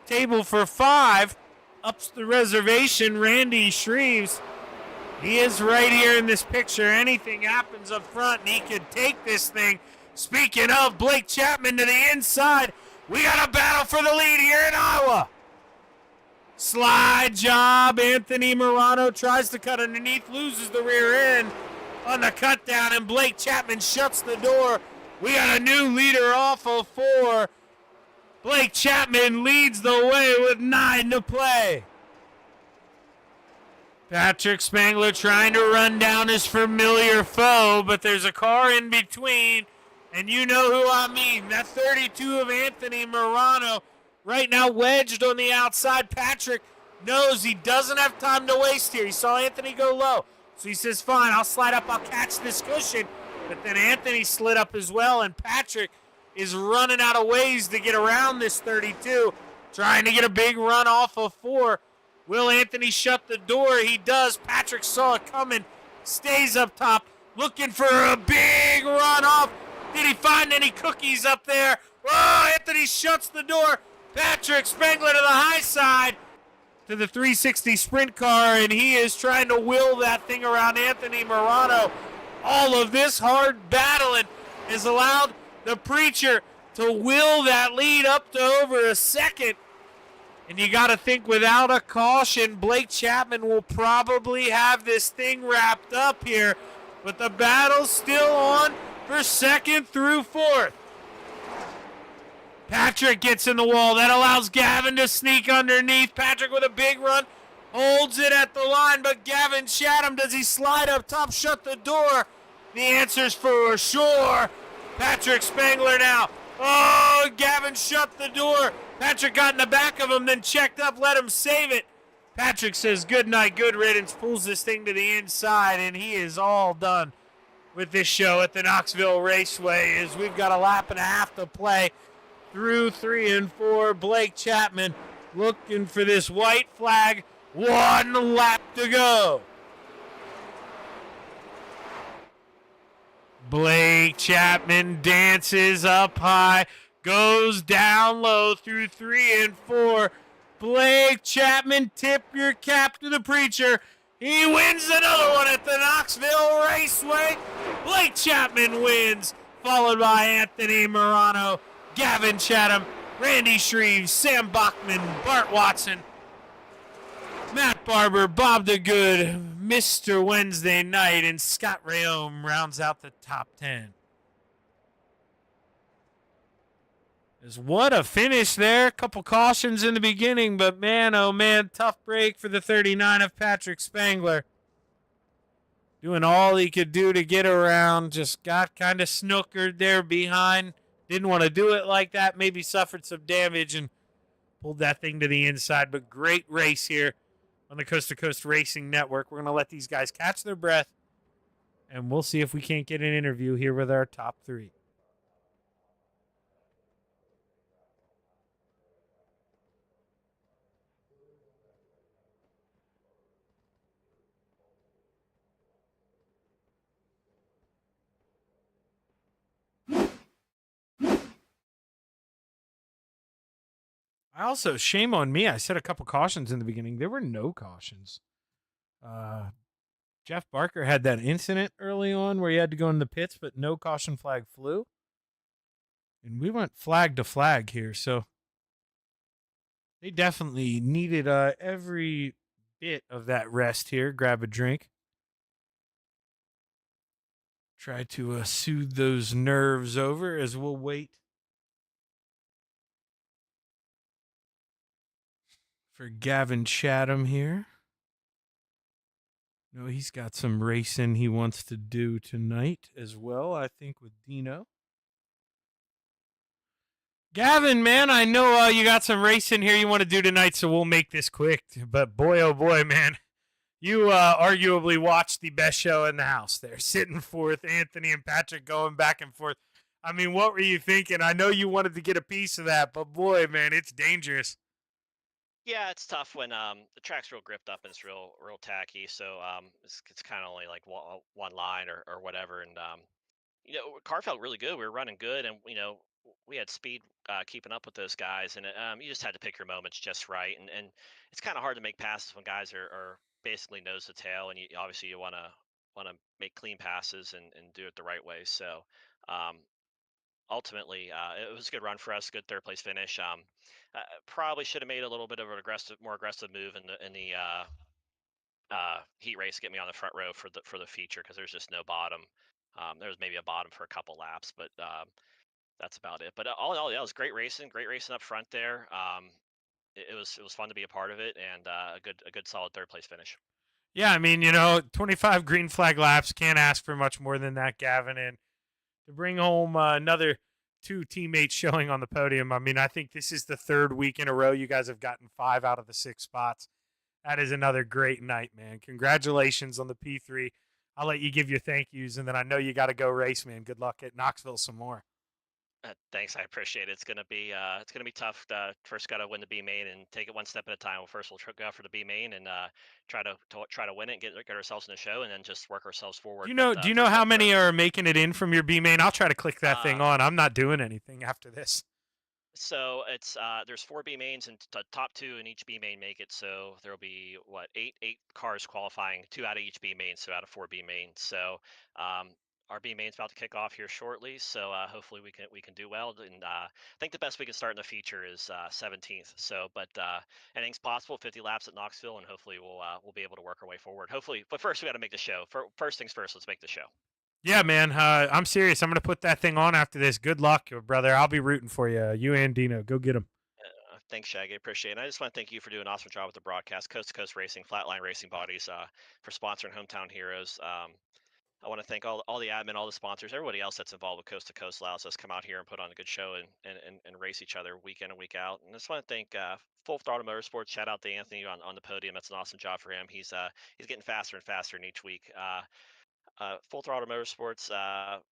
table for 5. Ups the reservation, Randy Shreves. He is right here in this picture. Anything happens up front, and he could take this thing. Speaking of, Blake Chapman to the inside. We got a battle for the lead here in Iowa. Slide job. Anthony Morano tries to cut underneath, loses the rear end on the cut down, and Blake Chapman shuts the door. We got a new leader off of 4. Blake Chapman leads the way with 9 to play. Patrick Spangler trying to run down his familiar foe, but there's a car in between, and you know who I mean. That 32 of Anthony Morano right now wedged on the outside. Patrick knows he doesn't have time to waste here. He saw Anthony go low, so he says, fine, I'll slide up, I'll catch this cushion. But then Anthony slid up as well, and Patrick is running out of ways to get around this 32, trying to get a big run off of 4. Will Anthony shut the door? He does. Patrick saw it coming, stays up top, looking for a big run off. Did he find any cookies up there? Oh, Anthony shuts the door. Patrick Spangler to the high side to the 360 sprint car, and he is trying to will that thing around Anthony Morano. All of this hard battling has allowed the Preacher to will that lead up to over a second. And you got to think, without a caution, Blake Chapman will probably have this thing wrapped up here. But the battle's still on for 2nd through 4th. Patrick gets in the wall. That allows Gavin to sneak underneath. Patrick with a big run. Holds it at the line, but Gavin Chatham, does he slide up top, shut the door? The answer's for sure. Patrick Spangler now. Oh, Gavin shut the door. Patrick got in the back of him, then checked up, let him save it. Patrick says good night, good riddance, pulls this thing to the inside, and he is all done with this show at the Knoxville Raceway as we've got a lap and a half to play through 3 and 4. Blake Chapman looking for this white flag. 1 lap to go. Blake Chapman dances up high, goes down low through 3 and 4. Blake Chapman, tip your cap to the Preacher. He wins another one at the Knoxville Raceway. Blake Chapman wins, followed by Anthony Morano, Gavin Chatham, Randy Shreve, Sam Bachman, Bart Watson, Matt Barber, Bob the Good, Mr. Wednesday Night, and Scott Rayome rounds out the top 10. What a finish there. A couple cautions in the beginning, but man, oh man, tough break for the 39 of Patrick Spangler. Doing all he could do to get around, just got kind of snookered there behind. Didn't want to do it like that, maybe suffered some damage and pulled that thing to the inside, but great race here on the Coast2Coast Racing Network. We're going to let these guys catch their breath, and we'll see if we can't get an interview here with our top 3. I also, shame on me, I said a couple cautions in the beginning. There were no cautions. Jeff Barker had that incident early on where he had to go in the pits, but no caution flag flew. And we went flag to flag here, so they definitely needed every bit of that rest here. Grab a drink. Try to soothe those nerves over as we'll wait for Gavin Chatham here. No, he's got some racing he wants to do tonight as well, I think, with Dino. Gavin, man, I know you got some racing here you want to do tonight, so we'll make this quick. But boy, oh boy, man, you arguably watched the best show in the house there, sitting fourth, Anthony and Patrick going back and forth. I mean, what were you thinking? I know you wanted to get a piece of that, but boy, man, it's dangerous. Yeah, it's tough when the track's real gripped up and it's real tacky. So it's kind of only like one line or whatever. And car felt really good. We were running good, and we had speed keeping up with those guys. And you just had to pick your moments just right. And it's kind of hard to make passes when guys are basically nose to tail, and obviously you want to make clean passes and do it the right way. So um, ultimately, it was a good run for us. Good third place finish. Probably should have made a little bit of an more aggressive move in the heat race to get me on the front row for the feature, because there's just no bottom. There was maybe a bottom for a couple laps, but that's about it. But all in all, yeah, it was great racing up front there. It was fun to be a part of it, and a good solid third place finish. Yeah, I mean, 25 green flag laps, can't ask for much more than that, Gavin. And to bring home another 2 teammates showing on the podium, I mean, I think this is the 3rd week in a row you guys have gotten 5 out of the 6 spots. That is another great night, man. Congratulations on the P3. I'll let you give your thank yous, and then I know you got to go race, man. Good luck at Knoxville some more. Thanks, I appreciate it. It's gonna be tough. First, got to win the B main and take it one step at a time. Well, first we'll go for the B main and try to win it, and get ourselves in the show, and then just work ourselves forward. Do you know how many are making it in from your B main? I'll try to click that thing on. I'm not doing anything after this. So it's there's 4 B mains, and the top 2 in each B main make it. So there'll be eight cars qualifying, 2 out of each B main, so out of 4 B mains. So our B main's about to kick off here shortly, so hopefully we can do well. And I think the best we can start in the feature is 17th. So, but anything's possible. 50 laps at Knoxville, and hopefully we'll be able to work our way forward. Hopefully, but first we got to make the show. First things first, let's make the show. Yeah, man. I'm serious. I'm going to put that thing on after this. Good luck, brother. I'll be rooting for you. You and Dino. Go get him. Thanks, Shaggy. Appreciate it. And I just want to thank you for doing an awesome job with the broadcast. Coast2Coast Racing, Flatline Racing Bodies, for sponsoring Hometown Heroes. I want to thank all the admin, all the sponsors, everybody else that's involved with Coast2Coast allows us to come out here and put on a good show and race each other week in and week out. And I just want to thank Full Throttle Motorsports. Shout out to Anthony on the podium. That's an awesome job for him. He's getting faster and faster in each week. Full Throttle Motorsports,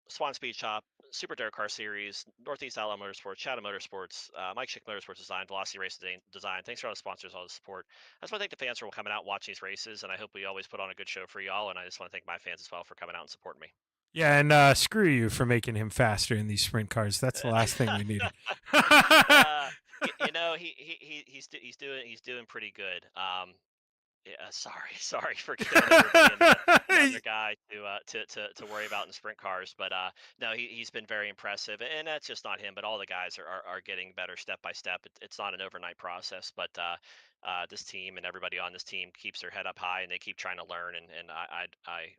Swan Speed Shop, Super Dare Car Series, Northeast Outlaw Motorsports, Chatham Motorsports, Mike Schick Motorsports Design, Velocity Race Design. Thanks for all the sponsors, all the support. I just want to thank the fans for coming out and watching these races, and I hope we always put on a good show for y'all. And I just want to thank my fans as well for coming out and supporting me. Yeah, and screw you for making him faster in these sprint cars. That's the last thing we needed. He's doing pretty good. Yeah, sorry for getting another guy to worry about in sprint cars, but no, he's been very impressive, and that's just not him, but all the guys are getting better step by step. It's not an overnight process, but this team and everybody on this team keeps their head up high, and they keep trying to learn, and I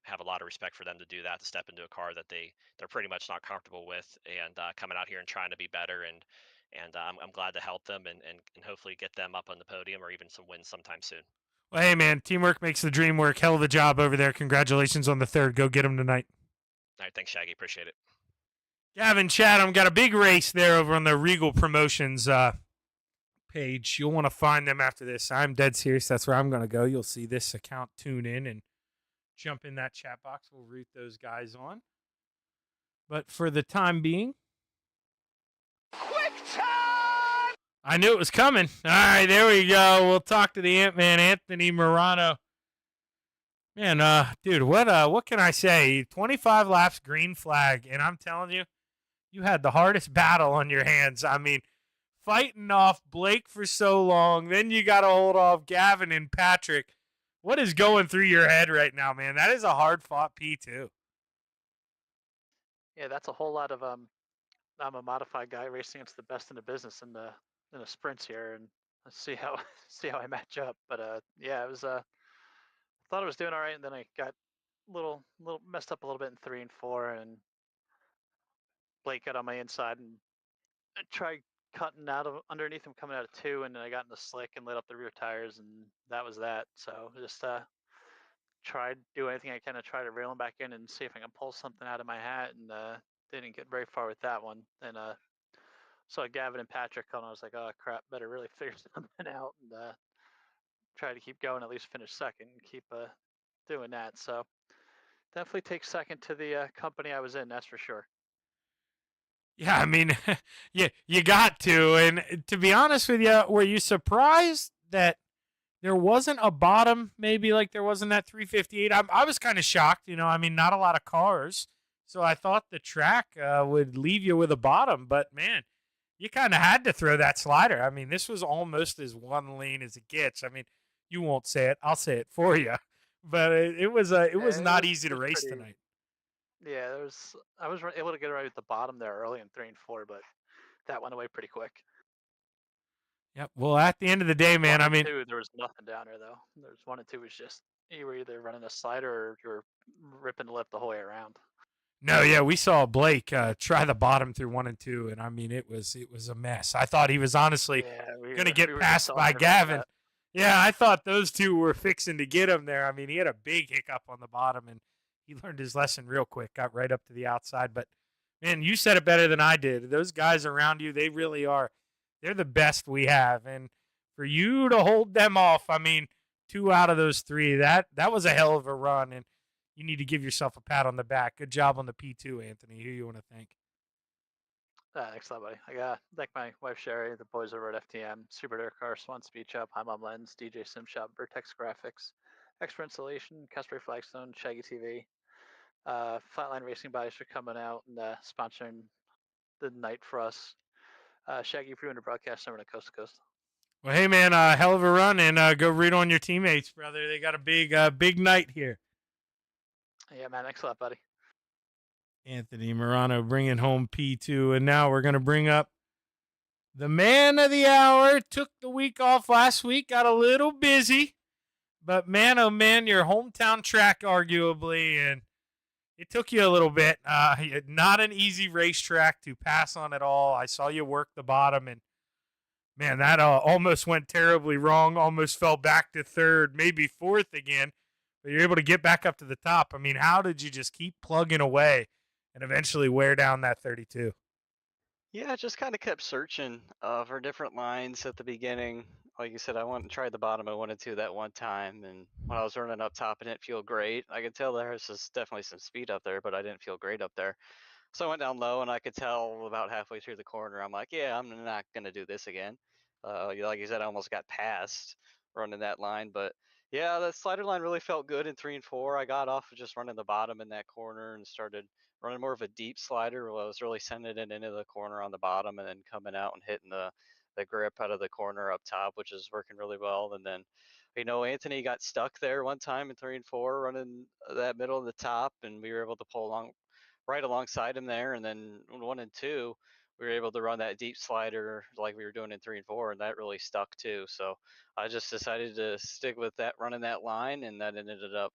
have a lot of respect for them to do that, to step into a car that they're pretty much not comfortable with, and coming out here and trying to be better, and I'm glad to help them and hopefully get them up on the podium or even some wins sometime soon. Well, hey, man, teamwork makes the dream work. Hell of a job over there. Congratulations on the 3rd. Go get them tonight. All right, thanks, Shaggy. Appreciate it. Gavin Chatham got a big race there over on the Regal Promotions page. You'll want to find them after this. I'm dead serious. That's where I'm going to go. You'll see this account. Tune in and jump in that chat box. We'll root those guys on. But for the time being, Quick time! I knew it was coming. All right, there we go. We'll talk to the Ant-Man, Anthony Morano. Man, dude, what can I say? 25 laps, green flag, and I'm telling you, you had the hardest battle on your hands. I mean, fighting off Blake for so long, then you got to hold off Gavin and Patrick. what is going through your head right now, man? That is a hard fought P2. Yeah, that's a whole lot of I'm a modified guy racing against the best in the business in the sprints here, and let's see how see how I match up. But yeah, it was thought I was doing all right, and then I got little messed up a little bit in 3 and 4, and Blake got on my inside and I tried cutting out of underneath him coming out of 2, and then I got in the slick and lit up the rear tires, and that was that. So just tried to do anything I can to try to reel him back in and see if I can pull something out of my hat, and didn't get very far with that one. And saw Gavin and Patrick on. I was like, oh crap, better really figure something out and try to keep going, at least finish second, and keep doing that. So definitely take second to the company I was in, that's for sure. Yeah, I mean, you got to. And to be honest with you, were you surprised that there wasn't a bottom, maybe like there wasn't that 358? I was kind of shocked. I mean, not a lot of cars. So I thought the track would leave you with a bottom. But, man, you kind of had to throw that slider. I mean, this was almost as one lane as it gets. I mean, you won't say it. I'll say it for you. But it was not easy to race pretty, tonight. yeah, I was able to get right at the bottom there early in 3 and 4, but that went away pretty quick. Yep. Well, at the end of the day, man, I mean, 2, there was nothing down there though. There's 1 and 2 was just you were either running a slider or you were ripping the lip the whole way around. no, yeah, we saw Blake try the bottom through 1 and 2, and I mean, it was a mess. I thought he was honestly going to get passed by Gavin. Yeah, I thought those two were fixing to get him there. I mean, he had a big hiccup on the bottom, and he learned his lesson real quick. Got right up to the outside, but man, you said it better than I did. Those guys around you, they really are. They're the best we have, and for you to hold them off, I mean, 2 out of those 3, that was a hell of a run, and you need to give yourself a pat on the back. Good job on the P2, Anthony. Who you want to thank? Thanks, buddy. I got thank my wife Sherry, the boys over at FTM, Super Dirt Car, Swan Speed Shop, High Mom Lens, DJ Sim Shop, Vertex Graphics, Expert Installation, Casper Flagstone, Shaggy TV, Flatline Racing Bodies for coming out and sponsoring the night for us. Shaggy, if you're in the broadcast number at Coast to Coast. Well, hey man, hell of a run, and go read on your teammates, brother. They got a big night here. Yeah, man. Thanks a lot, buddy. Anthony Morano bringing home P2, and now we're gonna bring up the man of the hour. Took the week off last week, got a little busy, but man, oh man, your hometown track, arguably, and it took you a little bit. Not an easy racetrack to pass on at all. I saw you work the bottom, and man, that almost went terribly wrong. Almost fell back to third, maybe fourth again. But you're able to get back up to the top. I mean, how did you just keep plugging away and eventually wear down that 32? Yeah, I just kind of kept searching for different lines at the beginning. Like you said, I went and tried the bottom of 1 and 2 that one time, and when I was running up top, it didn't feel great. I could tell there was definitely some speed up there, but I didn't feel great up there. So I went down low, and I could tell about halfway through the corner, I'm like, yeah, I'm not gonna do this again. Like you said, I almost got passed running that line, but yeah, the slider line really felt good in 3 and 4. I got off of just running the bottom in that corner and started running more of a deep slider where I was really sending it into the corner on the bottom and then coming out and hitting the grip out of the corner up top, which is working really well. And then, Anthony got stuck there one time in 3 and 4 running that middle of the top, and we were able to pull along right alongside him there. And then 1 and 2, we were able to run that deep slider like we were doing in 3 and 4, and that really stuck too. So I just decided to stick with that, running that line, and that ended up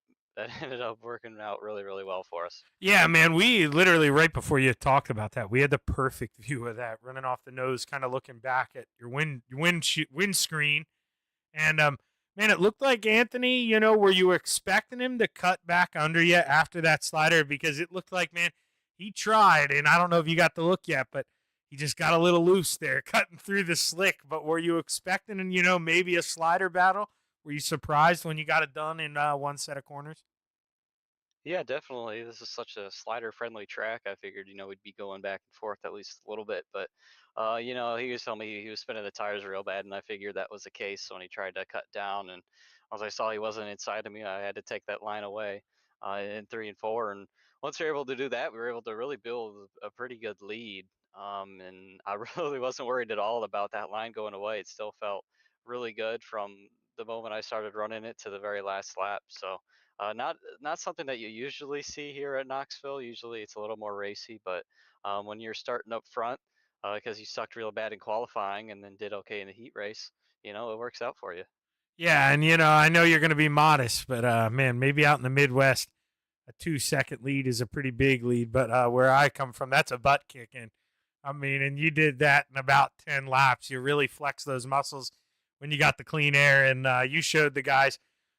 working out really, really well for us. Yeah, man, we literally right before you talked about that, we had the perfect view of that, running off the nose, kind of looking back at your windscreen, and man, it looked like Anthony. Were you expecting him to cut back under you after that slider? Because it looked like, man, he tried, and I don't know if you got the look yet, but he just got a little loose there, cutting through the slick. But were you expecting, maybe a slider battle? Were you surprised when you got it done in one set of corners? Yeah, definitely. This is such a slider-friendly track. I figured, we'd be going back and forth at least a little bit. But, he was telling me he was spinning the tires real bad, and I figured that was the case when he tried to cut down. And as I saw he wasn't inside of me, I had to take that line away in 3 and 4. And once we were able to do that, we were able to really build a pretty good lead. And I really wasn't worried at all about that line going away. It still felt really good from the moment I started running it to the very last lap. So not something that you usually see here at Knoxville. Usually it's a little more racy, but when you're starting up front, because you sucked real bad in qualifying and then did okay in the heat race, it works out for you. Yeah, and I know you're going to be modest, but man, maybe out in the Midwest, a 2-second lead is a pretty big lead. But where I come from, that's a butt kicking. I mean, and you did that in about 10 laps. You really flexed those muscles when you got the clean air, and you showed the guys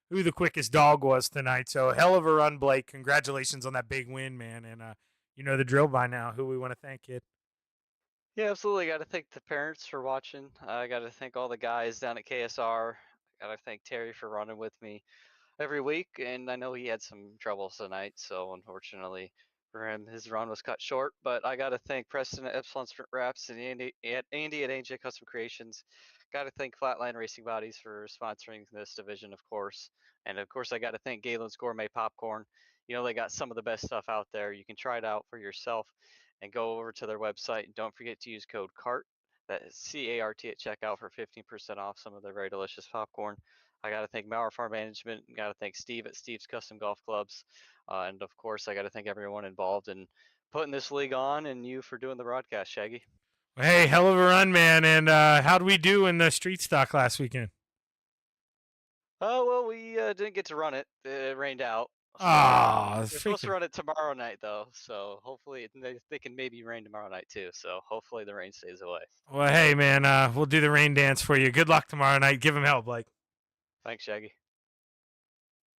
who the quickest dog was tonight. So hell of a run, Blake. Congratulations on that big win, man. And you know the drill by now. Who we want to thank, kid? Yeah, absolutely. Got to thank the parents for watching. I got to thank all the guys down at KSR. Got to thank Terry for running with me every week, and I know he had some troubles tonight, so unfortunately for him, his run was cut short. But I got to thank Preston at Epsilon Sprint Wraps and Andy at AJ Custom Creations. Got to thank Flatline Racing Bodies for sponsoring this division, of course. And of course, I got to thank Galen's Gourmet Popcorn. They got some of the best stuff out there. You can try it out for yourself and go over to their website. And don't forget to use code CART, that is CART at checkout, for 15% off some of their very delicious popcorn. I got to thank Mauer Farm Management. Got to thank Steve at Steve's Custom Golf Clubs. And of course, I got to thank everyone involved in putting this league on, and you for doing the broadcast, Shaggy. Hey, hell of a run, man. And how'd we do in the street stock last weekend? Oh, well, we didn't get to run it. It rained out. So we're supposed to run it tomorrow night, though. So hopefully they can maybe rain tomorrow night, too. So hopefully the rain stays away. Well, hey, man, we'll do the rain dance for you. Good luck tomorrow night. Give him hell, Blake. Thanks, Shaggy.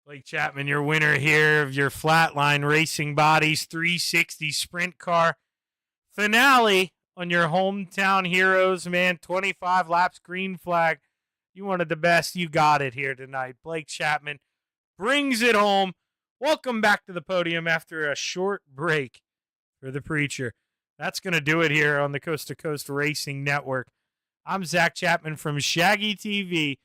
Blake Chapman, your winner here of your Flatline Racing Bodies 360 Sprint Car finale on your hometown heroes, man. 25 laps, green flag. You wanted the best. You got it here tonight. Blake Chapman brings it home. Welcome back to the podium after a short break for the preacher. That's going to do it here on the Coast to Coast Racing Network. I'm Zach Chapman from Shaggy TV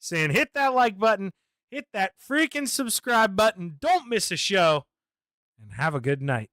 saying hit that like button, hit that freaking subscribe button, don't miss a show, and have a good night.